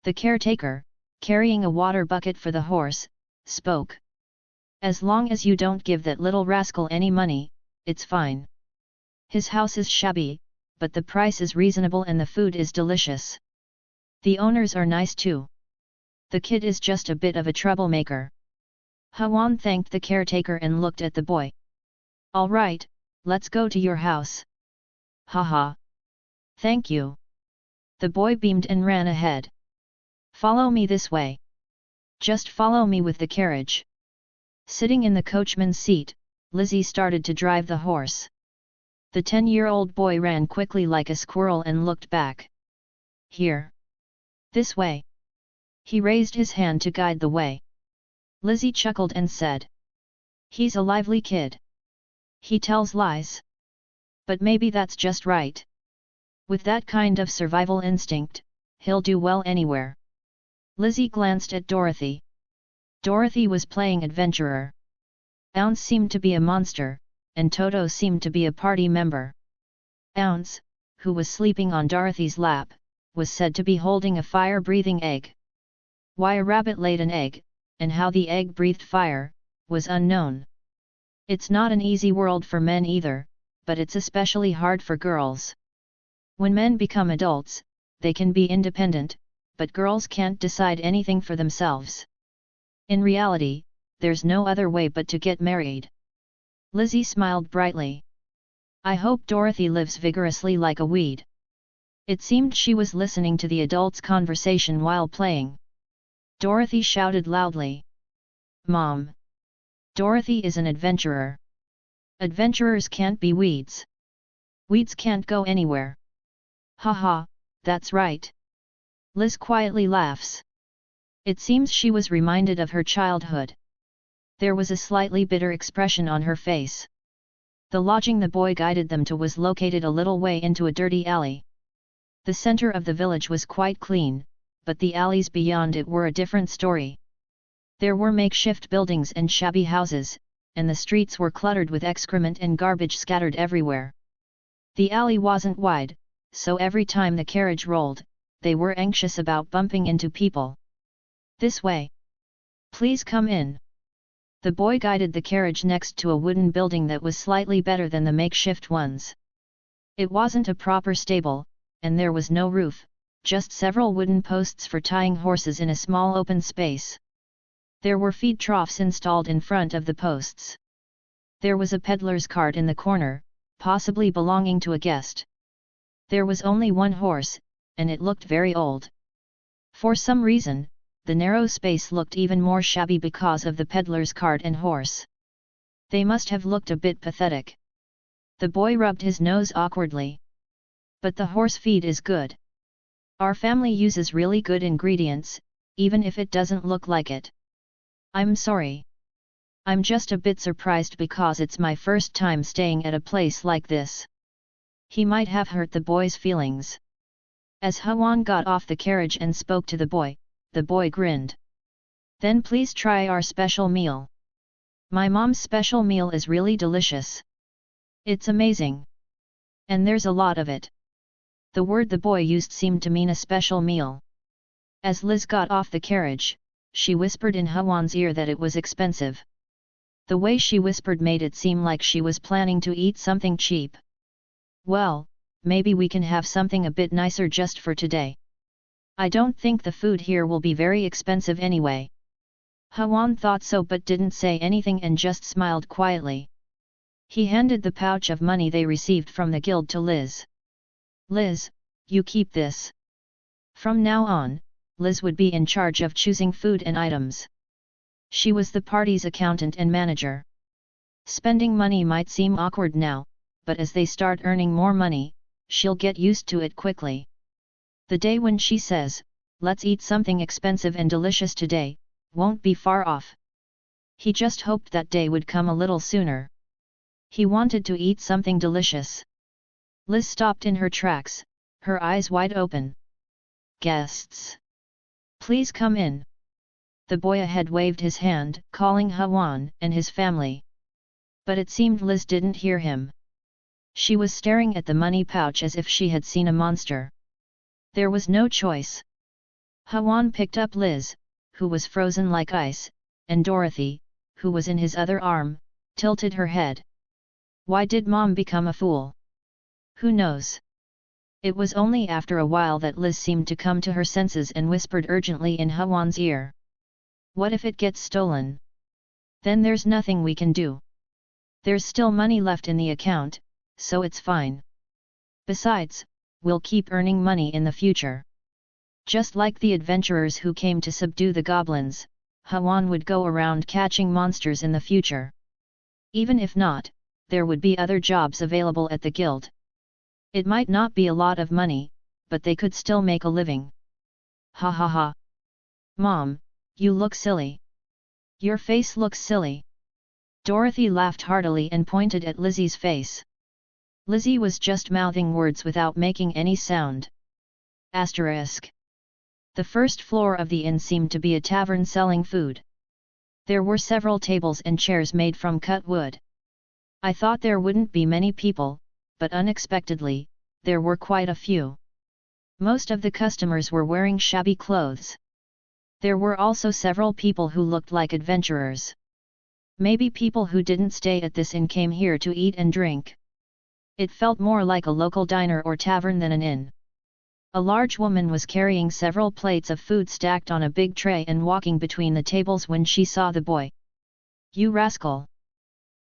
The caretaker, carrying a water bucket for the horse, spoke. As long as you don't give that little rascal any money, it's fine. His house is shabby, but the price is reasonable and the food is delicious. The owners are nice too. The kid is just a bit of a troublemaker. Hawan thanked the caretaker and looked at the boy. All right, let's go to your house. Haha. Thank you. The boy beamed and ran ahead. Follow me this way. Just follow me with the carriage. Sitting in the coachman's seat, Lizzie started to drive the horse. The 10-year-old boy ran quickly like a squirrel and looked back. Here. This way. He raised his hand to guide the way. Lizzie chuckled and said. He's a lively kid. He tells lies. But maybe that's just right. With that kind of survival instinct, he'll do well anywhere. Lizzie glanced at Dorothy. Dorothy was playing adventurer. Ounce seemed to be a monster, and Toto seemed to be a party member. Ounce, who was sleeping on Dorothy's lap, was said to be holding a fire-breathing egg. Why a rabbit laid an egg, and how the egg breathed fire, was unknown. It's not an easy world for men either, but it's especially hard for girls. When men become adults, they can be independent, but girls can't decide anything for themselves. In reality, there's no other way but to get married. Lizzie smiled brightly. I hope Dorothy lives vigorously like a weed. It seemed she was listening to the adults' conversation while playing. Dorothy shouted loudly. Mom! Dorothy is an adventurer. Adventurers can't be weeds. Weeds can't go anywhere. Haha, that's right. Liz quietly laughs. It seems she was reminded of her childhood. There was a slightly bitter expression on her face. The lodging the boy guided them to was located a little way into a dirty alley. The center of the village was quite clean, but the alleys beyond it were a different story. There were makeshift buildings and shabby houses, and the streets were cluttered with excrement and garbage scattered everywhere. The alley wasn't wide, so every time the carriage rolled, they were anxious about bumping into people. This way. Please come in. The boy guided the carriage next to a wooden building that was slightly better than the makeshift ones. It wasn't a proper stable, and there was no roof, just several wooden posts for tying horses in a small open space. There were feed troughs installed in front of the posts. There was a peddler's cart in the corner, possibly belonging to a guest. There was only one horse, and it looked very old. For some reason, the narrow space looked even more shabby because of the peddler's cart and horse. They must have looked a bit pathetic. The boy rubbed his nose awkwardly. But the horse feed is good. Our family uses really good ingredients, even if it doesn't look like it. I'm sorry. I'm just a bit surprised because it's my first time staying at a place like this. He might have hurt the boy's feelings. As Hawan got off the carriage and spoke to the boy grinned. Then please try our special meal. My mom's special meal is really delicious. It's amazing. And there's a lot of it. The word the boy used seemed to mean a special meal. As Liz got off the carriage, she whispered in Hawan's ear that it was expensive. The way she whispered made it seem like she was planning to eat something cheap. Well, maybe we can have something a bit nicer just for today. I don't think the food here will be very expensive anyway. Hawan thought so but didn't say anything and just smiled quietly. He handed the pouch of money they received from the guild to Liz. Liz, you keep this. From now on, Liz would be in charge of choosing food and items. She was the party's accountant and manager. Spending money might seem awkward now, but as they start earning more money, she'll get used to it quickly. The day when she says, "Let's eat something expensive and delicious today," won't be far off. He just hoped that day would come a little sooner. He wanted to eat something delicious. Liz stopped in her tracks, her eyes wide open. Guests! Please come in. The boy ahead waved his hand, calling Hawan and his family. But it seemed Liz didn't hear him. She was staring at the money pouch as if she had seen a monster. There was no choice. Hawan picked up Liz, who was frozen like ice, and Dorothy, who was in his other arm, tilted her head. Why did Mom become a fool? Who knows? It was only after a while that Liz seemed to come to her senses and whispered urgently in Hawan's ear. What if it gets stolen? Then there's nothing we can do. There's still money left in the account, so it's fine. Besides, we'll keep earning money in the future. Just like the adventurers who came to subdue the goblins, Hawan would go around catching monsters in the future. Even if not, there would be other jobs available at the guild. It might not be a lot of money, but they could still make a living. Ha ha ha. Mom, you look silly. Your face looks silly. Dorothy laughed heartily and pointed at Lizzie's face. Lizzie was just mouthing words without making any sound. Asterisk. The first floor of the inn seemed to be a tavern selling food. There were several tables and chairs made from cut wood. I thought there wouldn't be many people, but unexpectedly, there were quite a few. Most of the customers were wearing shabby clothes. There were also several people who looked like adventurers. Maybe people who didn't stay at this inn came here to eat and drink. It felt more like a local diner or tavern than an inn. A large woman was carrying several plates of food stacked on a big tray and walking between the tables when she saw the boy. You rascal!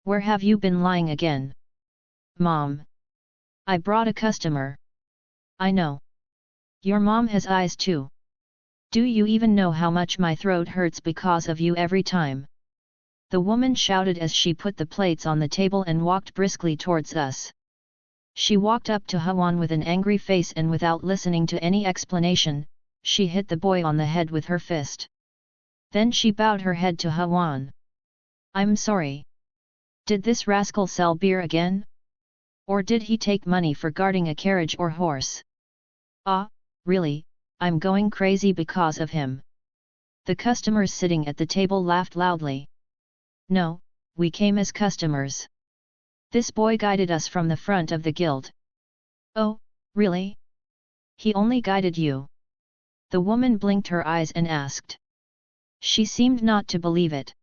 Where have you been lying again? Mom! I brought a customer. I know. Your mom has eyes too. Do you even know how much my throat hurts because of you every time? The woman shouted as she put the plates on the table and walked briskly towards us. She walked up to Hawan with an angry face and without listening to any explanation, she hit the boy on the head with her fist. Then she bowed her head to Hawan. I'm sorry. Did this rascal sell beer again? Or did he take money for guarding a carriage or horse? Ah, really, I'm going crazy because of him. The customers sitting at the table laughed loudly. No, we came as customers. This boy guided us from the front of the guild. Oh, really? He only guided you? The woman blinked her eyes and asked. She seemed not to believe it.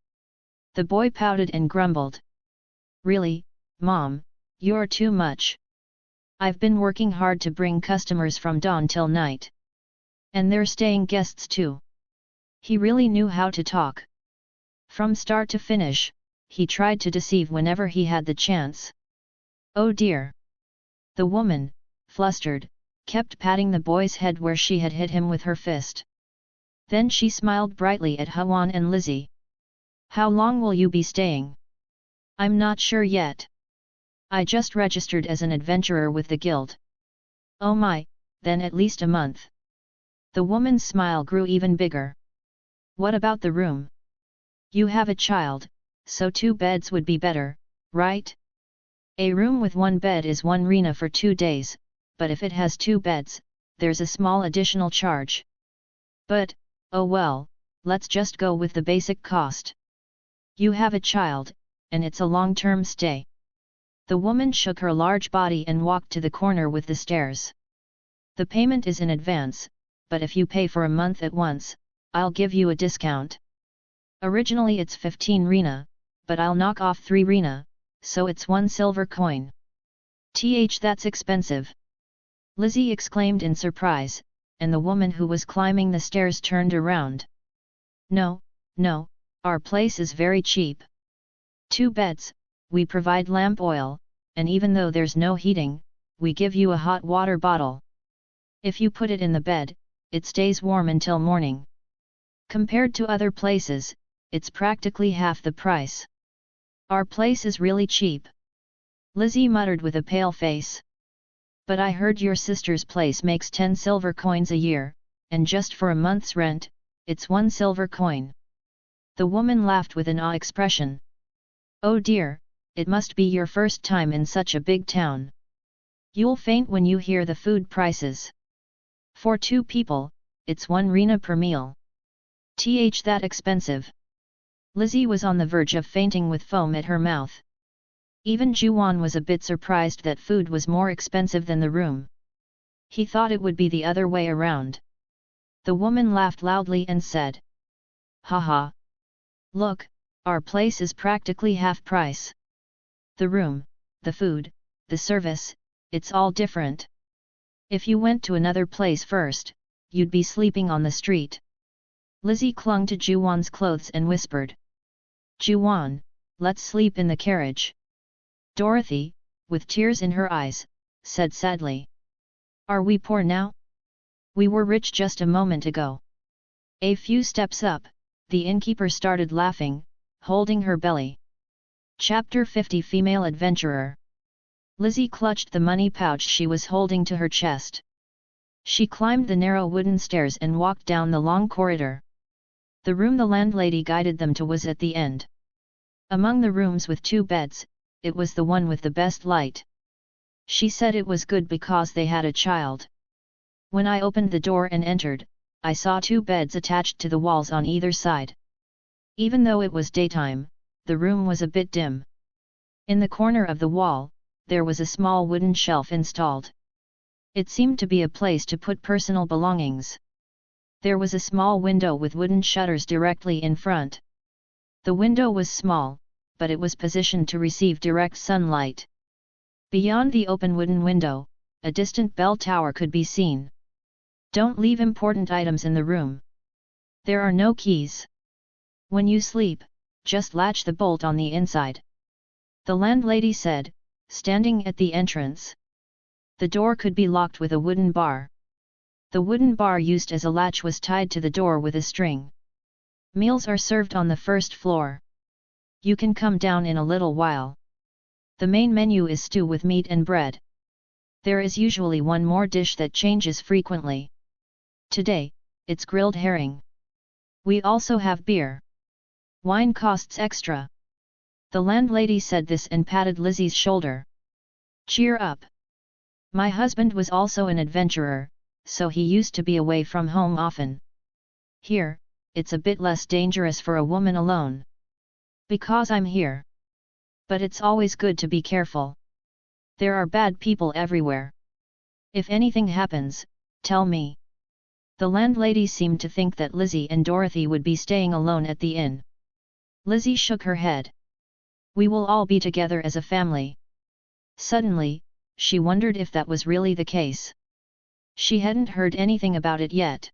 The boy pouted and grumbled. Really, Mom, you're too much. I've been working hard to bring customers from dawn till night. And they're staying guests too. He really knew how to talk. From start to finish, he tried to deceive whenever he had the chance. Oh dear! The woman, flustered, kept patting the boy's head where she had hit him with her fist. Then she smiled brightly at Hawan and Lizzie. How long will you be staying? I'm not sure yet. I just registered as an adventurer with the guild. Oh my, then at least a month. The woman's smile grew even bigger. What about the room? You have a child, so 2 beds would be better, right? A room with 1 bed is 1 rina for 2 days, but if it has 2 beds, there's a small additional charge. But, oh well, let's just go with the basic cost. You have a child, and it's a long-term stay. The woman shook her large body and walked to the corner with the stairs. The payment is in advance, but if you pay for a month at once, I'll give you a discount. Originally it's 15 rina, but I'll knock off 3 rina, so it's 1 silver coin. That's expensive! Lizzie exclaimed in surprise, and the woman who was climbing the stairs turned around. No, no, our place is very cheap. 2 beds, we provide lamp oil, and even though there's no heating, we give you a hot water bottle. If you put it in the bed, it stays warm until morning. Compared to other places, it's practically half the price. Our place is really cheap. Lizzie muttered with a pale face. But I heard your sister's place makes 10 silver coins a year, and just for a month's rent, it's 1 silver coin. The woman laughed with an awe expression. Oh dear, it must be your first time in such a big town. You'll faint when you hear the food prices. For 2 people, it's 1 rina per meal. That expensive. Lizzie was on the verge of fainting with foam at her mouth. Even Juan was a bit surprised that food was more expensive than the room. He thought it would be the other way around. The woman laughed loudly and said, "Haha! Look, our place is practically half price. The room, the food, the service, it's all different. If you went to another place first, you'd be sleeping on the street." Lizzie clung to Juwan's clothes and whispered, "Juwan, let's sleep in the carriage." Dorothy, with tears in her eyes, said sadly, "Are we poor now? We were rich just a moment ago." A few steps up, the innkeeper started laughing, holding her belly. Chapter 50 Female Adventurer. Lizzie clutched the money pouch she was holding to her chest. She climbed the narrow wooden stairs and walked down the long corridor. The room the landlady guided them to was at the end. Among the rooms with 2 beds, it was the one with the best light. She said it was good because they had a child. When I opened the door and entered, I saw 2 beds attached to the walls on either side. Even though it was daytime, the room was a bit dim. In the corner of the wall, there was a small wooden shelf installed. It seemed to be a place to put personal belongings. There was a small window with wooden shutters directly in front. The window was small, but it was positioned to receive direct sunlight. Beyond the open wooden window, a distant bell tower could be seen. "Don't leave important items in the room. There are no keys. When you sleep, just latch the bolt on the inside," the landlady said, standing at the entrance. The door could be locked with a wooden bar. The wooden bar used as a latch was tied to the door with a string. "Meals are served on the first floor. You can come down in a little while. The main menu is stew with meat and bread. There is usually one more dish that changes frequently. Today, it's grilled herring. We also have beer. Wine costs extra." The landlady said this and patted Lizzie's shoulder. "Cheer up. My husband was also an adventurer, so he used to be away from home often. Here, it's a bit less dangerous for a woman alone. Because I'm here. But it's always good to be careful. There are bad people everywhere. If anything happens, tell me." The landlady seemed to think that Lizzie and Dorothy would be staying alone at the inn. Lizzie shook her head. "We will all be together as a family." Suddenly, she wondered if that was really the case. She hadn't heard anything about it yet.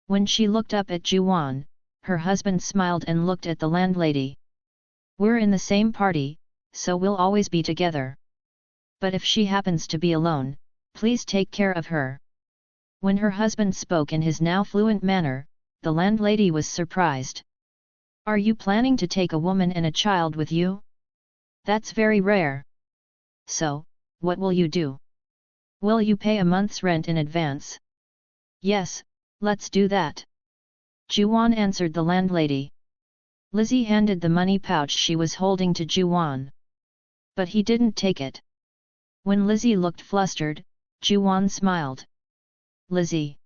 When she looked up at Juwan, her husband smiled and looked at the landlady. "We're in the same party, so we'll always be together. But if she happens to be alone, please take care of her." When her husband spoke in his now fluent manner, the landlady was surprised. "Are you planning to take a woman and a child with you? That's very rare. So, what will you do? Will you pay a month's rent in advance?" "Yes, let's do that," Juwan answered the landlady. Lizzie handed the money pouch she was holding to Juwan. But he didn't take it. When Lizzie looked flustered, Juwan smiled. "Lizzie."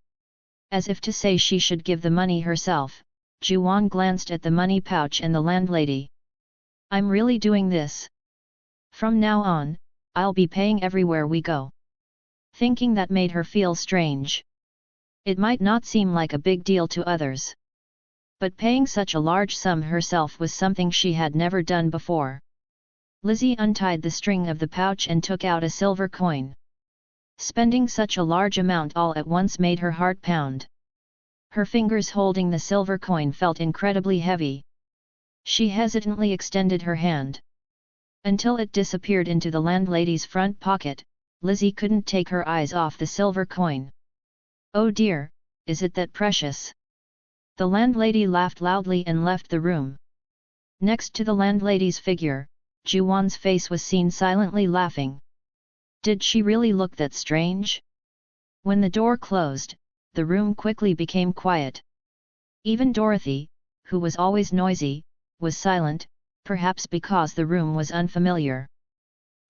As if to say she should give the money herself, Juwan glanced at the money pouch and the landlady. "I'm really doing this. From now on, I'll be paying everywhere we go." Thinking that made her feel strange. It might not seem like a big deal to others. But paying such a large sum herself was something she had never done before. Lizzie untied the string of the pouch and took out a silver coin. Spending such a large amount all at once made her heart pound. Her fingers holding the silver coin felt incredibly heavy. She hesitantly extended her hand. Until it disappeared into the landlady's front pocket, Lizzie couldn't take her eyes off the silver coin. "Oh dear, is it that precious?" The landlady laughed loudly and left the room. Next to the landlady's figure, Juwan's face was seen silently laughing. Did she really look that strange? When the door closed, the room quickly became quiet. Even Dorothy, who was always noisy, was silent, perhaps because the room was unfamiliar.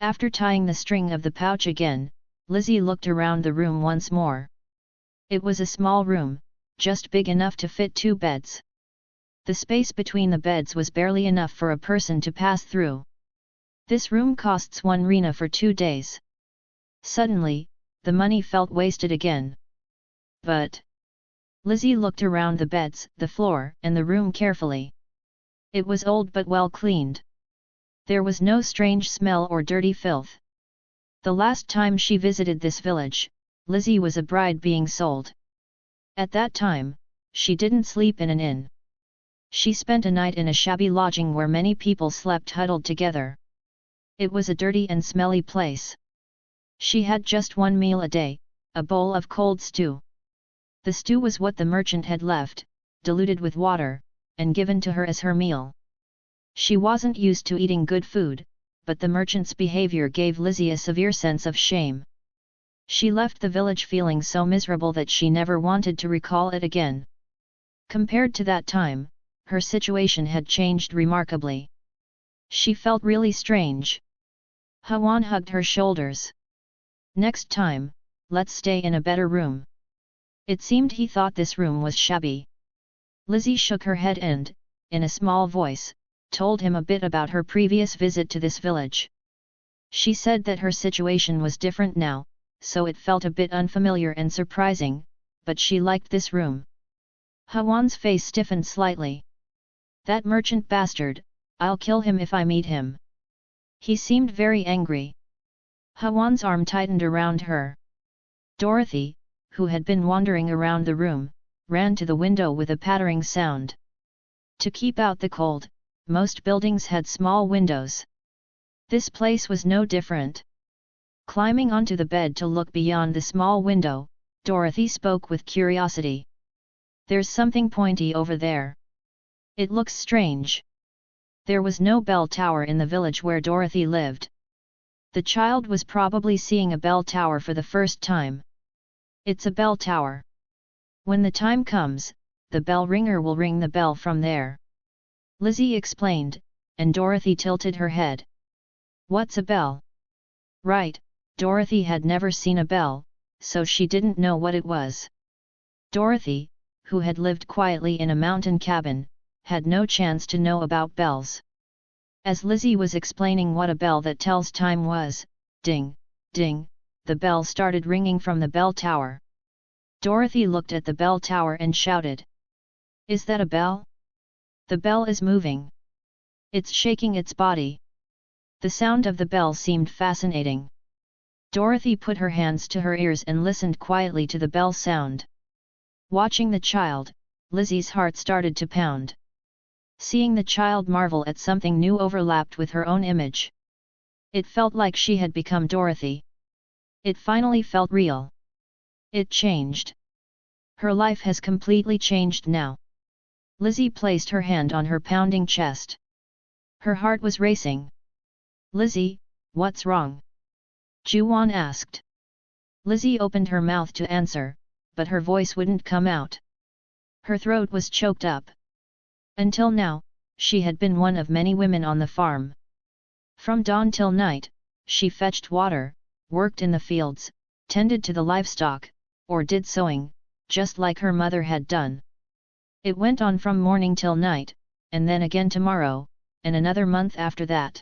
After tying the string of the pouch again, Lizzie looked around the room once more. It was a small room, just big enough to fit 2 beds. The space between the beds was barely enough for a person to pass through. This room costs 1 rina for 2 days. Suddenly, the money felt wasted again. But Lizzie looked around the beds, the floor, and the room carefully. It was old but well cleaned. There was no strange smell or dirty filth. The last time she visited this village, Lizzie was a bride being sold. At that time, she didn't sleep in an inn. She spent a night in a shabby lodging where many people slept huddled together. It was a dirty and smelly place. She had just 1 meal a day, a bowl of cold stew. The stew was what the merchant had left, diluted with water, and given to her as her meal. She wasn't used to eating good food, but the merchant's behavior gave Lizzie a severe sense of shame. She left the village feeling so miserable that she never wanted to recall it again. Compared to that time, her situation had changed remarkably. She felt really strange. Hawan hugged her shoulders. Next time, let's stay in a better room. It seemed he thought this room was shabby. Lizzie shook her head and, in a small voice, told him a bit about her previous visit to this village. She said that her situation was different now, so it felt a bit unfamiliar and surprising, but she liked this room. Hawan's face stiffened slightly. That merchant bastard, I'll kill him if I meet him. He seemed very angry. Hawan's arm tightened around her. Dorothy, who had been wandering around the room, ran to the window with a pattering sound. To keep out the cold, most buildings had small windows. This place was no different. Climbing onto the bed to look beyond the small window, Dorothy spoke with curiosity. There's something pointy over there. It looks strange. There was no bell tower in the village where Dorothy lived. The child was probably seeing a bell tower for the first time. It's a bell tower. When the time comes, the bell ringer will ring the bell from there. Lizzie explained, and Dorothy tilted her head. What's a bell? Right, Dorothy had never seen a bell, so she didn't know what it was. Dorothy, who had lived quietly in a mountain cabin, had no chance to know about bells. As Lizzie was explaining what a bell that tells time was, ding, ding, the bell started ringing from the bell tower. Dorothy looked at the bell tower and shouted. Is that a bell? The bell is moving. It's shaking its body. The sound of the bell seemed fascinating. Dorothy put her hands to her ears and listened quietly to the bell sound. Watching the child, Lizzie's heart started to pound. Seeing the child marvel at something new overlapped with her own image. It felt like she had become Dorothy. It finally felt real. It changed. Her life has completely changed now. Lizzie placed her hand on her pounding chest. Her heart was racing. Lizzie, what's wrong? Juwon asked. Lizzie opened her mouth to answer, but her voice wouldn't come out. Her throat was choked up. Until now, she had been one of many women on the farm. From dawn till night, she fetched water, worked in the fields, tended to the livestock, or did sewing, just like her mother had done. It went on from morning till night, and then again tomorrow, and another month after that.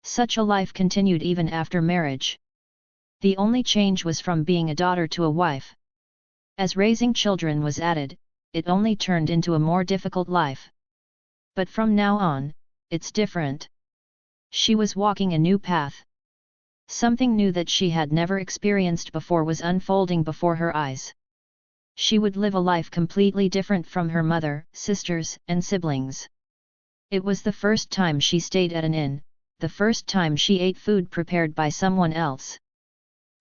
Such a life continued even after marriage. The only change was from being a daughter to a wife. As raising children was added, it only turned into a more difficult life. But from now on, it's different. She was walking a new path. Something new that she had never experienced before was unfolding before her eyes. She would live a life completely different from her mother, sisters, and siblings. It was the first time she stayed at an inn, the first time she ate food prepared by someone else.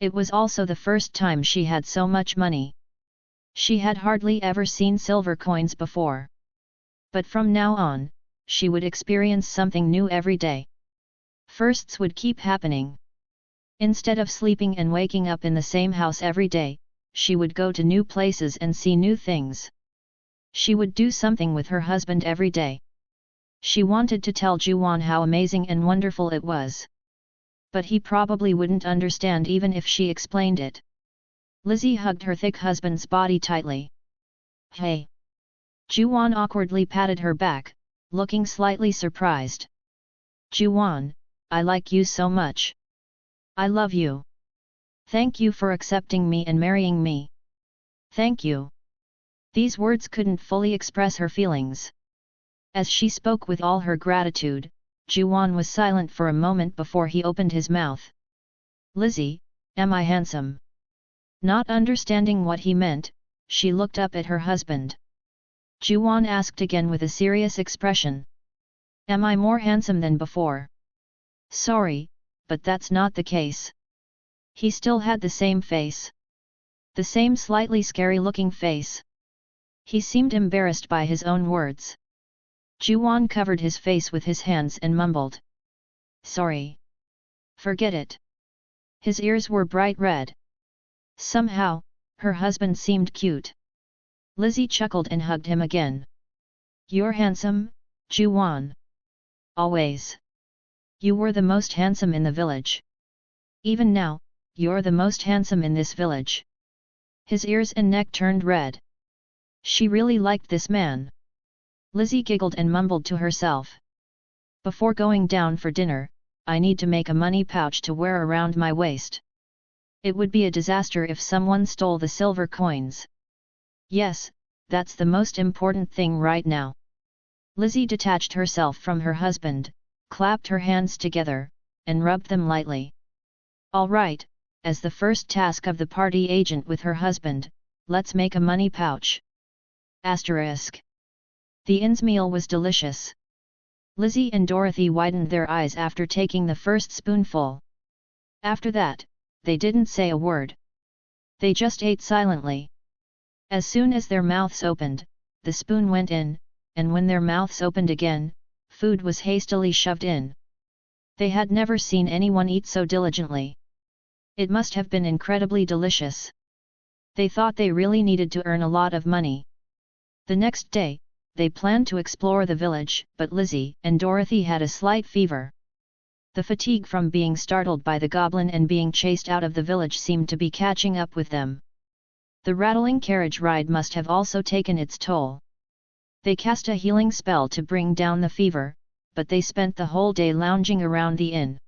It was also the first time she had so much money. She had hardly ever seen silver coins before. But from now on, she would experience something new every day. Firsts would keep happening. Instead of sleeping and waking up in the same house every day, she would go to new places and see new things. She would do something with her husband every day. She wanted to tell Juwon how amazing and wonderful it was. But he probably wouldn't understand even if she explained it. Lizzie hugged her thick husband's body tightly. Hey! Juwon awkwardly patted her back, looking slightly surprised. Juwon, I like you so much. I love you. Thank you for accepting me and marrying me. Thank you. These words couldn't fully express her feelings. As she spoke with all her gratitude, Juwon was silent for a moment before he opened his mouth. Lizzie, am I handsome? Not understanding what he meant, she looked up at her husband. Juwon asked again with a serious expression. Am I more handsome than before? Sorry, but that's not the case. He still had the same face. The same slightly scary-looking face. He seemed embarrassed by his own words. Juwon covered his face with his hands and mumbled. Sorry. Forget it. His ears were bright red. Somehow, her husband seemed cute. Lizzie chuckled and hugged him again. You're handsome, Juwon. Always. You were the most handsome in the village. Even now, you're the most handsome in this village. His ears and neck turned red. She really liked this man. Lizzie giggled and mumbled to herself. Before going down for dinner, I need to make a money pouch to wear around my waist. It would be a disaster if someone stole the silver coins. Yes, that's the most important thing right now. Lizzie detached herself from her husband, clapped her hands together, and rubbed them lightly. All right, as the first task of the party agent with her husband, let's make a money pouch. Asterisk. The inn's meal was delicious. Lizzie and Dorothy widened their eyes after taking the first spoonful. After that, they didn't say a word. They just ate silently. As soon as their mouths opened, the spoon went in, and when their mouths opened again, food was hastily shoved in. They had never seen anyone eat so diligently. It must have been incredibly delicious. They thought they really needed to earn a lot of money. The next day, they planned to explore the village, but Lizzie and Dorothy had a slight fever. The fatigue from being startled by the goblin and being chased out of the village seemed to be catching up with them. The rattling carriage ride must have also taken its toll. They cast a healing spell to bring down the fever, but they spent the whole day lounging around the inn.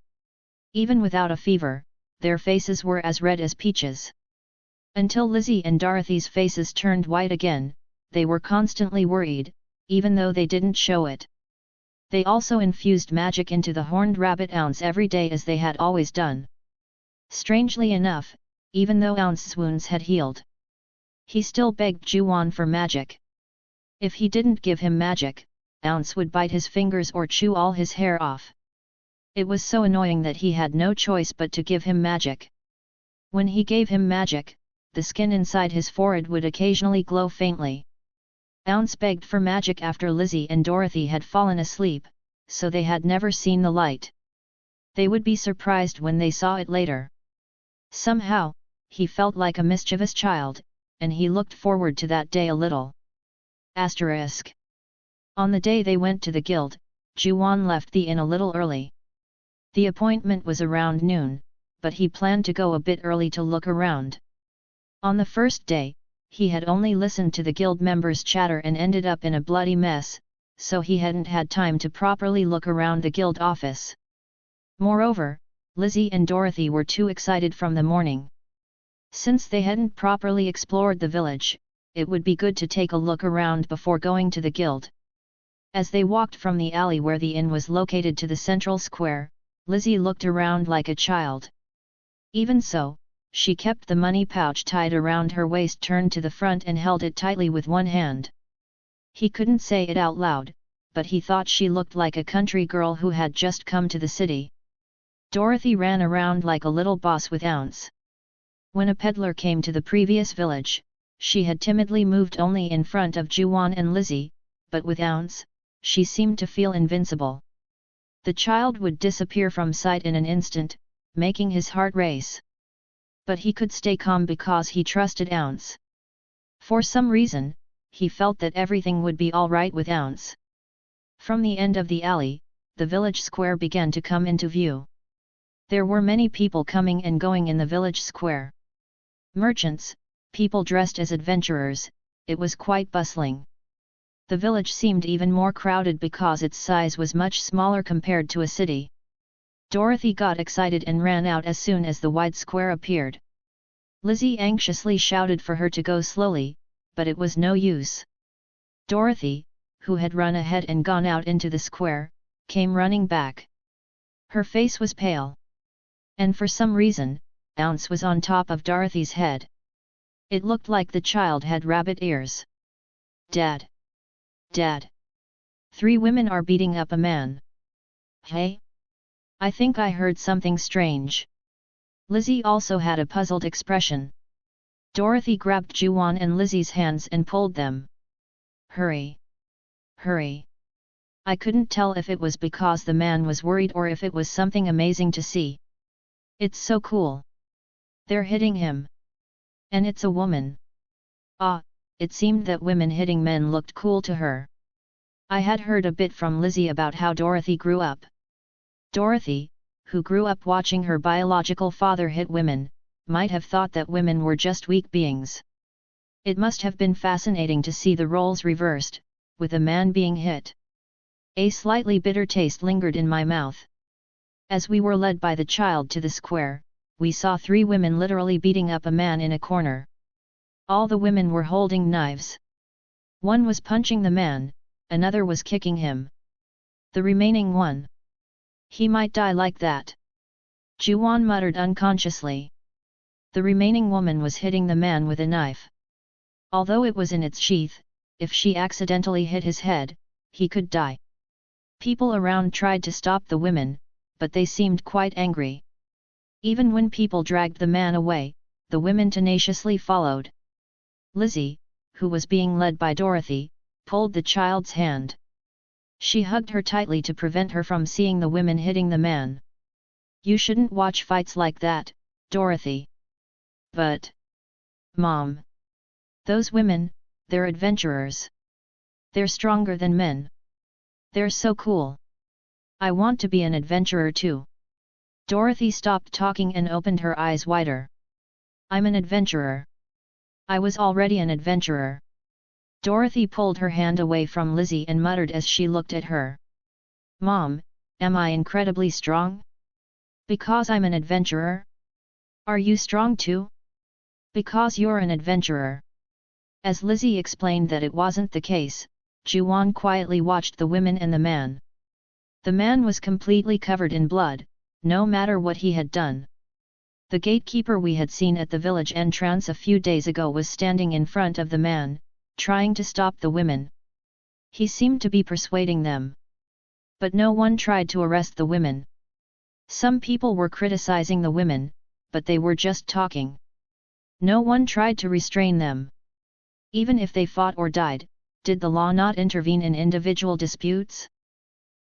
Even without a fever, their faces were as red as peaches. Until Lizzie and Dorothy's faces turned white again, they were constantly worried, even though they didn't show it. They also infused magic into the horned rabbit Ounce every day as they had always done. Strangely enough, even though Ounce's wounds had healed, he still begged Juwon for magic. If he didn't give him magic, Ounce would bite his fingers or chew all his hair off. It was so annoying that he had no choice but to give him magic. When he gave him magic, the skin inside his forehead would occasionally glow faintly. Ounce begged for magic after Lizzie and Dorothy had fallen asleep, so they had never seen the light. They would be surprised when they saw it later. Somehow, he felt like a mischievous child, and he looked forward to that day a little. Asterisk. On the day they went to the guild, Juwon left the inn a little early. The appointment was around noon, but he planned to go a bit early to look around. On the first day, he had only listened to the guild members' chatter and ended up in a bloody mess, so he hadn't had time to properly look around the guild office. Moreover, Lizzie and Dorothy were too excited from the morning. Since they hadn't properly explored the village, it would be good to take a look around before going to the guild. As they walked from the alley where the inn was located to the central square, Lizzie looked around like a child. Even so, she kept the money pouch tied around her waist turned to the front and held it tightly with one hand. He couldn't say it out loud, but he thought she looked like a country girl who had just come to the city. Dorothy ran around like a little boss with Ounce. When a peddler came to the previous village, she had timidly moved only in front of Juwon and Lizzie, but with Ounce, she seemed to feel invincible. The child would disappear from sight in an instant, making his heart race. But he could stay calm because he trusted Ounce. For some reason, he felt that everything would be all right with Ounce. From the end of the alley, the village square began to come into view. There were many people coming and going in the village square. Merchants, people dressed as adventurers, it was quite bustling. The village seemed even more crowded because its size was much smaller compared to a city. Dorothy got excited and ran out as soon as the wide square appeared. Lizzie anxiously shouted for her to go slowly, but it was no use. Dorothy, who had run ahead and gone out into the square, came running back. Her face was pale. And for some reason, Ounce was on top of Dorothy's head. It looked like the child had rabbit ears. Dad! Dad! 3 women are beating up a man. Hey? I think I heard something strange. Lizzie also had a puzzled expression. Dorothy grabbed Juwon and Lizzie's hands and pulled them. Hurry! Hurry! I couldn't tell if it was because the man was worried or if it was something amazing to see. It's so cool. They're hitting him. And it's a woman. Ah, it seemed that women hitting men looked cool to her. I had heard a bit from Lizzie about how Dorothy grew up. Dorothy, who grew up watching her biological father hit women, might have thought that women were just weak beings. It must have been fascinating to see the roles reversed, with a man being hit. A slightly bitter taste lingered in my mouth. As we were led by the child to the square, we saw 3 women literally beating up a man in a corner. All the women were holding knives. One was punching the man, another was kicking him. The remaining one. He might die like that. Juwon muttered unconsciously. The remaining woman was hitting the man with a knife. Although it was in its sheath, if she accidentally hit his head, he could die. People around tried to stop the women, but they seemed quite angry. Even when people dragged the man away, the women tenaciously followed. Lizzie, who was being led by Dorothy, pulled the child's hand. She hugged her tightly to prevent her from seeing the women hitting the man. You shouldn't watch fights like that, Dorothy. But... Mom. Those women, they're adventurers. They're stronger than men. They're so cool. I want to be an adventurer too. Dorothy stopped talking and opened her eyes wider. I'm an adventurer. I was already an adventurer. Dorothy pulled her hand away from Lizzie and muttered as she looked at her. Mom, am I incredibly strong? Because I'm an adventurer? Are you strong too? Because you're an adventurer. As Lizzie explained that it wasn't the case, Juwon quietly watched the women and the man. The man was completely covered in blood, no matter what he had done. The gatekeeper we had seen at the village entrance a few days ago was standing in front of the man, trying to stop the women. He seemed to be persuading them. But no one tried to arrest the women. Some people were criticizing the women, but they were just talking. No one tried to restrain them. Even if they fought or died, did the law not intervene in individual disputes?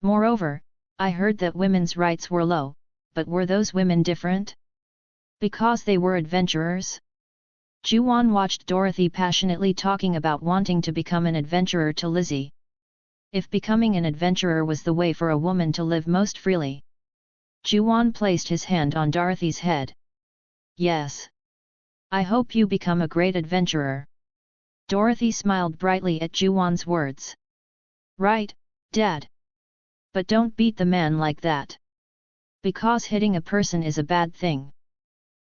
Moreover, I heard that women's rights were low, but were those women different? Because they were adventurers? Juwon watched Dorothy passionately talking about wanting to become an adventurer to Lizzie. If becoming an adventurer was the way for a woman to live most freely. Juwon placed his hand on Dorothy's head. Yes. I hope you become a great adventurer. Dorothy smiled brightly at Juwon's words. Right, Dad. But don't beat the man like that. Because hitting a person is a bad thing.